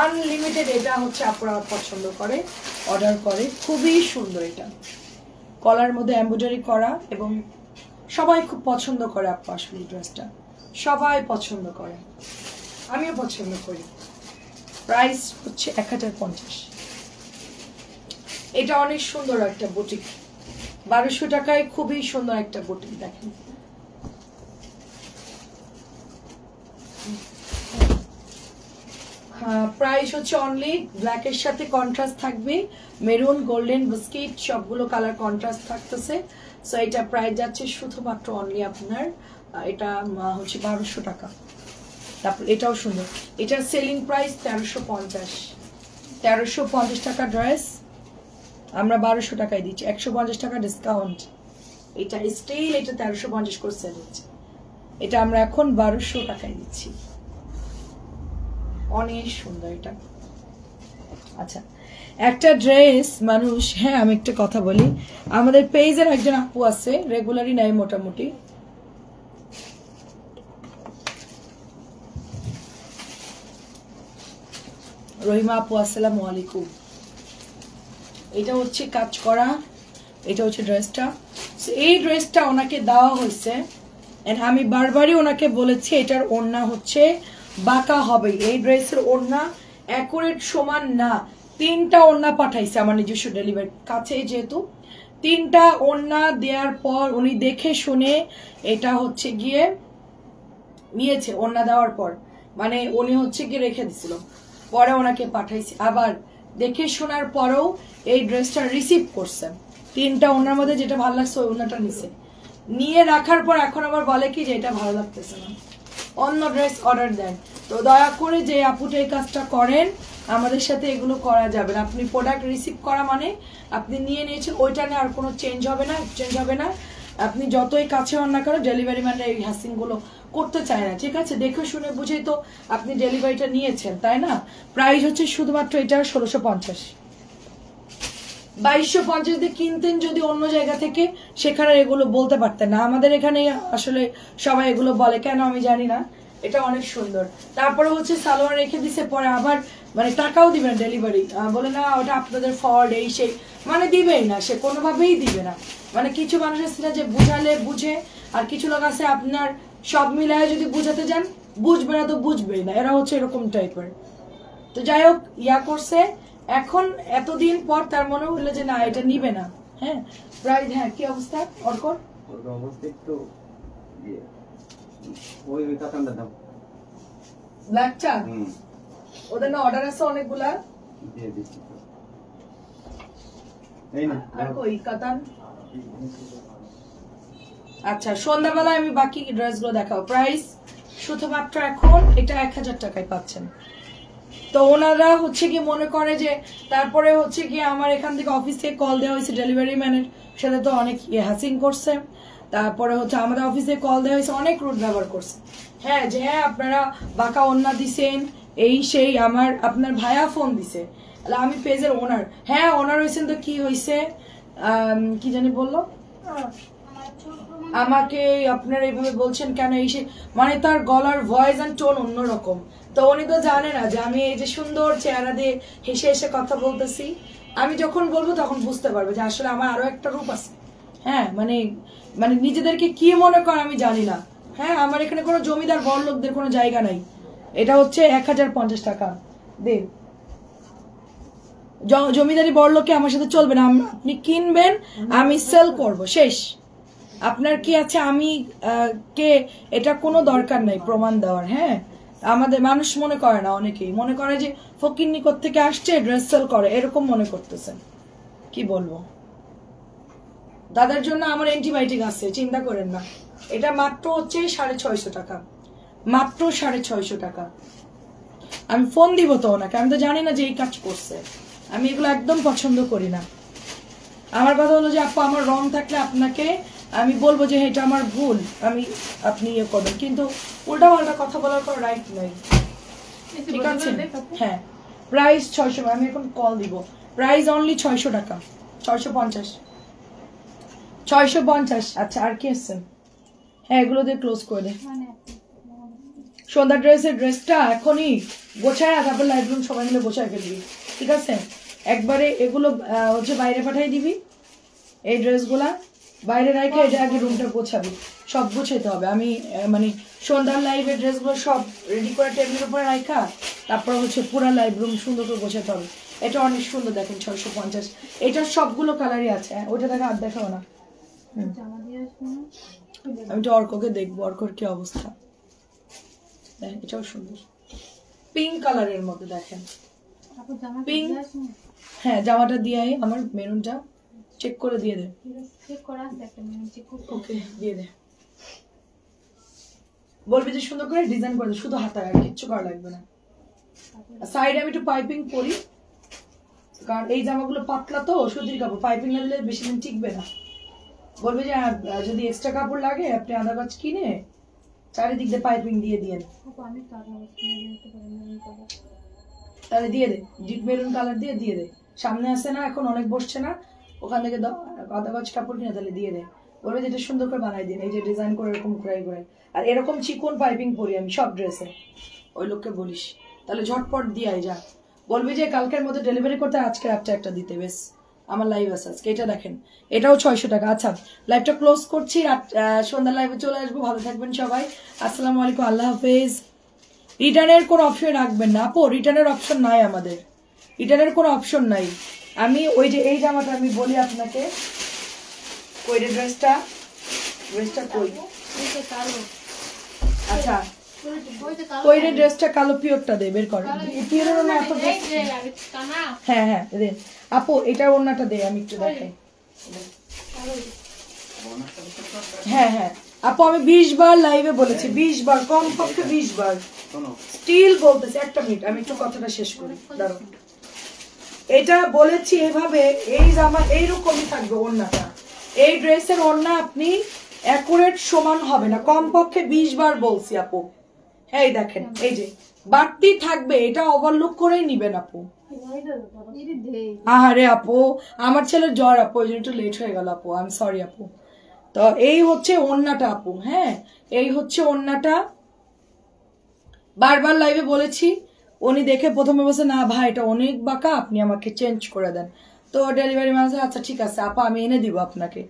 আনলিমিটেড। এটা হচ্ছে আপনারা পছন্দ করে, অর্ডার করে। খুবই সুন্দর, এটা কলার মধ্যে এমব্রয়ডারি করা, এবং সবাই খুব পছন্দ করে আপু। আসলে এই ড্রেসটা সবাই পছন্দ করে, আমিও পছন্দ করি। প্রাইস হচ্ছে 1050। এটা অনেক সুন্দর একটা বুটিক, 1200 টাকায় খুবই সুন্দর একটা বুটিক। দেখেন, প্রাইস হচ্ছে অনলি ব্ল্যাকের সাথে কন্ট্রাস্ট থাকবে, মেরুন, গোল্ডেন, বিস্কিট সবগুলো কালার কন্ট্রাস্ট থাকতেছে। সো এটা প্রাইস যাচ্ছে শুধুমাত্র অনলি আপনার, এটা হচ্ছে 1200 টাকা। তারপর এটাও সুন্দর, এটার সেলিং প্রাইস 1350 টাকা ড্রেস, আমরা 1200 টাকায় দিচ্ছি, 150 টাকা ডিসকাউন্ট। এটা স্টিল এটা 1350 করে সেল হচ্ছে, এটা আমরা এখন 1200 টাকায় দিচ্ছি। অনেক সুন্দর এটা। আচ্ছা, একটা ড্রেস মানুষ, হ্যাঁ আমি একটা কথা বলি, আমাদের পেজের একজন আপু আছে, রেগুলারই নাই মোটামুটি, রহিমা আপু, আসসালামু আলাইকুম। এটা হচ্ছে কাজ করা, এটা হচ্ছে ড্রেসটা। এই ড্রেসটা ওনাকে দেওয়া হয়েছে, আমি বারবারই ওনাকে বলেছি এটার ওড়না হচ্ছে বাঁকা হবে। এই ড্রেসের ওড়না অ্যাকুরেট সমান না, 3টা ওড়না পাঠাইছে আমার নিজস্ব ডেলিভারি কাছে, যেহেতু 3টা ওড়না দেওয়ার পর উনি দেখে শুনে এটা হচ্ছে গিয়ে নিয়েছে। ওড়না দেওয়ার পর মানে উনি হচ্ছে গিয়ে রেখে দিছিল, পরে ওনাকে পাঠাইছি, আবার দেখে শোনার পরেও এই ড্রেসটা রিসিভ করছে। 3টা ওড়নার মধ্যে যেটা ভালো লাগছে ওই ওড়নাটা নিছে, নিয়ে রাখার পর এখন আবার বলে কি যে এটা ভালো লাগতেছে না, অন্য ড্রেস অর্ডার দেন। তো দয়া করে যে আপুটা এই কাজটা করেন, আমাদের সাথে এগুলো করা যাবে না। আপনি প্রোডাক্ট রিসিভ করা মানে আপনি নিয়ে নিয়েছেন, ওইটা নিয়ে আর কোনো চেঞ্জ হবে না, এক্সচেঞ্জ হবে না। আপনি যতই কাছে হন না কেন, ডেলিভারি ম্যানরা এই হ্যাসিংগুলো করতে চায় না, ঠিক আছে? দেখে শুনে বুঝেই তো আপনি ডেলিভারিটা নিয়েছেন, তাই না? প্রাইস হচ্ছে শুধুমাত্র এটা 1650। 2250 দিয়ে কিনতেন যদি অন্য জায়গা থেকে, সেখানে এগুলো বলতে পারতেন না। আমাদের এখানে আসলে সবাই এগুলো বলে, কেন আমি জানি না। এটা অনেক সুন্দর। তারপরে হচ্ছে সালোয়ার রেখে দিছে, পরে আবার মানে টাকাও দিবেন ডেলিভারি, বলে না ওটা আপনাদের ফল্ট এই সেই, মানে দিবেই না, সে কোনোভাবেই দিবে না। মানে কিছু মানুষ আছে না যে বুঝালে বুঝে, আর কিছু লোক আছে আপনার সব মিলায় যদি বুঝাতে যান বুঝবে না তো বুঝবেই না, এরা হচ্ছে এরকম টাইপের। তো যাই হোক ইয়া করছে, এখন এতদিন পর তার মনে হলো যে না এটা নিবে না। হ্যাঁ প্রাইস, হ্যাঁ কি অবস্থা অর্কর? অবস্থা একটু ওই কাতানটা দাও, ব্ল্যাকটা ওদের না অর্ডার আছে অনেকগুলা, দিয়ে দিচ্ছি। এই না আর কই কাতান। আচ্ছা সন্ধ্যাবেলায় আমি বাকি ড্রেসগুলো দেখাবো। প্রাইস শুধুমাত্র এখন এটা 1000 টাকায় পাচ্ছেন। তো ওনারা হচ্ছে কি মনে করে যে, তারপরে হচ্ছে কি আমার এখান থেকে অফিস থেকে কল দেওয়া হয়েছে ডেলিভারি ম্যানের সাথে, তো অনেক হ্যাসিং করছে। তারপরে হচ্ছে আমাদের অফিসে কল দেওয়া হয়েছে, অনেক রুট ব্যবহার করছে। হ্যাঁ যে হ্যাঁ আপনারা বাঁকা ওন্না দিছেন এই সেই, আপনার ভাইয়া ফোন দিছে, আমি পেজের ওনার। হ্যাঁ ওনার হয়েছেন তো কি হয়েছে, কি জানি বললো আমাকে, আপনারা এইভাবে বলছেন কেন এই সে, মানে তার গলার ভয়েস এন্ড টোন অন্যরকম। তো উনি তো জানে না যে আমি এই যে সুন্দর চেহারা দিয়ে হেসে হেসে কথা বলতেছি, আমি যখন বলবো তখন বুঝতে পারবে যে আসলে আমার আরো একটা রূপ আছে। হ্যাঁ মানে মানে নিজেদেরকে কি মনে করে আমি জানি না। হ্যাঁ আমার এখানে কোনো জমিদার বড় লোকদের কোনো জায়গা নাই। এটা হচ্ছে 1050 টাকা দে। জমিদারি বড় লোকে আমার সাথে চলবে না, আপনি কিনবেন আমি সেল করব, শেষ। আপনার কি আছে আমি কে, এটা কোনো দরকার নাই প্রমাণ দেওয়ার। হ্যাঁ আমাদের মানুষ মনে করে না, অনেকেই মনে করে যে ফকিন্নি কোত্থেকে আসছে ড্রেস সেল করে, এরকম মনে করতেছেন। কি বলবো, তাদের জন্য আমার অ্যান্টিবায়োটিক আছে, চিন্তা করেন না। এটা মাত্র হচ্ছে 650 টাকা, মাত্র 650 টাকা। আমি ফোন দিব তো ওনাকে, আমি তো জানি না যে এই কাজ করছে, আমি এগুলো একদম পছন্দ করি না। আমার কথা হলো যে আপু আমার রং থাকলে আপনাকে আমি বলবো যে এটা আমার ভুল, আপনি ইয়ে করবেন, কিন্তু উল্টা পাল্টা কথা বলার কোনো রাইট নাই। ঠিক আছে হ্যাঁ প্রাইস 600, আমি এখন কল দিব। প্রাইস অনলি 600 টাকা, 650 650। আচ্ছা আর কি আসছে? হ্যাঁ এগুলো দিয়ে ক্লোজ করে দে। সন্ধ্যা ড্রেসটা এখনই গোছায়, তারপর লাইট রুম সবাই মিলে গোছায় ফেলবি, ঠিক আছে? একবারে এগুলো হচ্ছে বাইরে পাঠাই দিবি, এই ড্রেসগুলা বাইরে রাখে এটা আগে রুমটা গোছাবি, সব গোছাইতে হবে। আমি মানে সন্ধ্যার লাইভের ড্রেসগুলো সব রেডি করে টেবিলের উপরে রাখা, তারপর হচ্ছে পুরো লাইভ রুম সুন্দর করে গোছাতে হবে। এটা অনেক সুন্দর দেখেন 650, এটার সবগুলো কালারই আছে। ওইটা দেখা আর দেখাও না, আমি তো অর্ককে দেখবো, অর্কর কি অবস্থা। এটাও সুন্দর পিঙ্ক কালারের মধ্যে দেখেন, পিঙ্ক। হ্যাঁ জামাটা দিয়ে আমার মেরুনটা চেক করে দিয়ে দে, ওকে দিয়ে দে, বলবি যে সুন্দর করে ডিজাইন করে দে, শুধু হাতায়, আর কিচ্ছু করা লাগবে না। সাইডে আমি একটু পাইপিং করি, কারণ এই জামাগুলো পাতলা তো সুতির কাপড়, পাইপিং না দিলে বেশি দিন টিকবে না। বলবে যে যদি এক্সট্রা কাপড় লাগে আপনি আধা গজ কিনে চারিদিক দিয়ে পাইপিং দিয়ে দিয়েন, তাহলে দিয়ে দে, ডিপ মেরুন কালার দিয়ে দে। সামনে আসে না এখন অনেক বসছে না, ওখান থেকে আধা গজ কাপড় কিনে তাহলে দিয়ে দে। বলবে যেটা সুন্দর করে বানাই দিন, এই যে ডিজাইন করে এরকম ঘুরাই ঘুরাই, আর এরকম চিকন পাইপিং পরি আমি সব ড্রেসে। ওই লোককে বলিস, তাহলে ঝটপট দিয়ে যা। বলবি যে কালকের মধ্যে ডেলিভারি করতে আজকে রাতটা একটা দিতে, বেশ আমার লাইভ আছে আজকে। এটা দেখেন এটাও 600 টাকা। আচ্ছা লাইভটা ক্লোজ করছি, সন্ধ্যা লাইভে চলে আসবো। ভালো থাকবেন সবাই, আসসালামু আলাইকুম, আল্লাহ হাফেজ। রিটার্নের কোনো অপশন রাখবেন না আপু, রিটার্নের অপশন নাই আমাদের, রিটার্নের কোনো অপশন নাই। আমি ওই যে এই জামাটা আমি বলি আপনাকে, কই রে ড্রেসটা কই? আচ্ছা কই রে ড্রেসটা, কালো পিওরটা দে, বের কর। পিওরের ওনা এত, হ্যাঁ হ্যাঁ দে আপু, এটার ওনাটা দে, আমি একটু দেখাই। হ্যাঁ হ্যাঁ আপু আমি 20 বার লাইভে বলেছি, 20 বার, কমপক্ষে 20 বার স্টিল বলতেছি। একটা মিনিট আমি একটু কথাটা শেষ করি, দাঁড়াও। এটা বলেছি এভাবে, এই জামা এইরকমই থাকবে ওড়নাটা, এই ড্রেসের ওড়না আপনি অ্যাকুরেট সমান হবে না, কমপক্ষে 20 বার বলছি আপু। এই দেখেন, এই যে বাড়তি থাকবে, এটা ওভারলুক করেই নিবেন আপু। আহারে আপু, আমার ছেলের জ্বর আপু, ওই জন্য একটু লেট হয়ে গেল আপু, আই এম সরি আপু। তো এই হচ্ছে ওড়নাটা আপু, হ্যাঁ এই হচ্ছে ওড়নাটা। বারবার লাইভে বলেছি, উনি দেখে প্রথমে বলছে না ভাই এটা অনেক বাঁকা, আপনি আমাকে চেঞ্জ করে দেন। তো ডেলিভারি ম্যান আচ্ছা ঠিক আছে আপা আমি এনে দিব আপনাকে।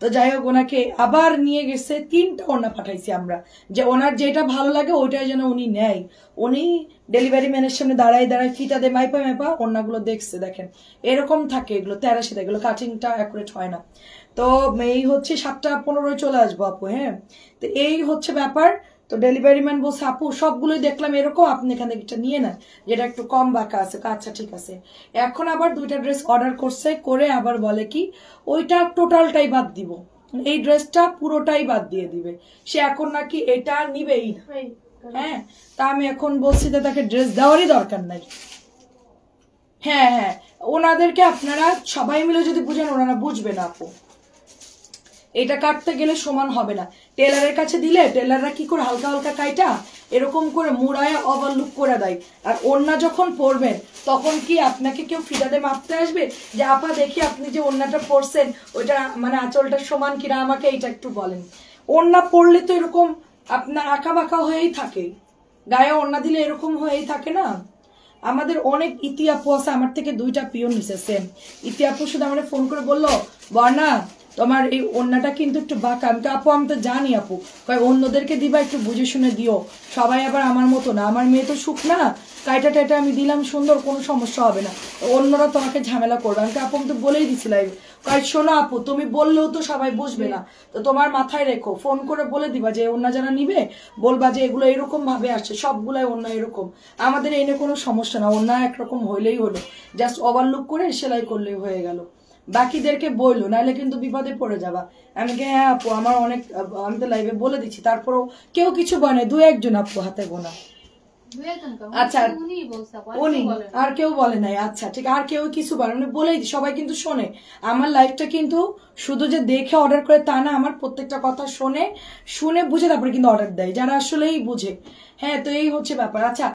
তো যাই হোক ওনাকে আবার নিয়ে গেছে, 3টা ওড়না পাঠাইছি আমরা, যে ওনার যেটা ভালো লাগে ওইটাই যেন উনি নেয়। উনি ডেলিভারি ম্যানের সামনে দাঁড়ায় দাঁড়ায় ফিতা দিয়ে মাইপা মাইপা ওড়নাগুলো দেখছে, দেখেন এরকম থাকে এগুলো, তেরাশিতে এগুলো কাটিংটা অ্যাকুরেট হয় না। তো এই হচ্ছে 7:15 চলে আসবো আপু, হ্যাঁ তো এই হচ্ছে ব্যাপার। তো ডেলিভারি ম্যান বলছে আপু সবগুলোই দেখলাম এরকম, আপনি এখান থেকে একটা নিয়ে নেন যেটা একটু কম বাঁকা আছে। আচ্ছা ঠিক আছে। এখন আবার 2টা ড্রেস অর্ডার করছে, করে আবার বলে কি ওইটা টোটালটাই বাদ দিব, এই ড্রেসটা পুরোটাই বাদ দিয়ে দিবে, সে এখন নাকি এটা নিবেই না। হ্যাঁ তা আমি এখন বলছি যে তাকে ড্রেস দেওয়ারই দরকার নাই। হ্যাঁ হ্যাঁ ওনাদেরকে আপনারা সবাই মিলে যদি বুঝেন ওনারা বুঝবে না আপু, এটা কাটতে গেলে সমান হবে না। টেলারের কাছে দিলে টেলাররা কি করে হালকা হালকা কাইটা এরকম করে মুড়ায় ওভারলুক করে দেয়। আর ওড়না যখন পরবেন তখন কি আপনাকে কেউ ফিতাতে মাপতে আসবে যে আপা দেখি আপনি যে ওড়নাটা পরছেন ওইটা মানে আঁচলটা সমান কিনা, আমাকে এইটা একটু বলেন। ওড়না পরলে তো এরকম আপনার আঁকা বাঁকা হয়েই থাকে, গায়ে ওড়না দিলে এরকম হয়েই থাকে না। আমাদের অনেক ইতি আপু আছে, আমার থেকে 2টা পিওন নিছে সেম। ইতি আপু শুধু আমার ফোন করে বললো বর্ণা তোমার এই ওড়নাটা কিন্তু একটু বাঁকা। আমি তো আপু আমি তো জানি আপু, অন্যদেরকে দিবা একটু বুঝে শুনে দিও, সবাই আবার আমার মতো না, আমার মেয়ে তো সুখ না, কাইটা টাইটা আমি দিলাম সুন্দর, কোনো সমস্যা হবে না, অন্যরা তোমাকে ঝামেলা করবে। আমি তো আপু আমি তো বলেই দিছিলাম শোনো আপু তুমি বললেও তো সবাই বুঝবে না, তো তোমার মাথায় রেখো, ফোন করে বলে দিবা যে ওড়না যারা নিবে বলবা যে এগুলো এরকম ভাবে আসছে, সবগুলাই ওড়না এরকম, আমাদের এনে কোনো সমস্যা না, ওড়না একরকম হইলেই হলো, জাস্ট ওভারলুক করে সেলাই করলেই হয়ে গেল। বাকিদেরকে বললো নাহলে কিন্তু বিপদে পড়ে যাবা। আমি হ্যাঁ আপু আমার অনেক, আমি তো লাইভে বলে দিচ্ছি, তারপরেও কেউ কিছু বলে, 2-1 জন আপু হাতে গোনা। আচ্ছা উনি আর কেউ বলে নাই, আচ্ছা ঠিক, আর কেউ কিছু বলে মানে বলেই সবাই কিন্তু শোনে আমার লাইভটা, কিন্তু শুধু যে দেখে অর্ডার করে তা না, আমার প্রত্যেকটা কথা শুনে বুঝে তারপরে কিন্তু অর্ডার দেয় যারা আসলেই বুঝে। হ্যাঁ তো এই হচ্ছে ব্যাপার। আচ্ছা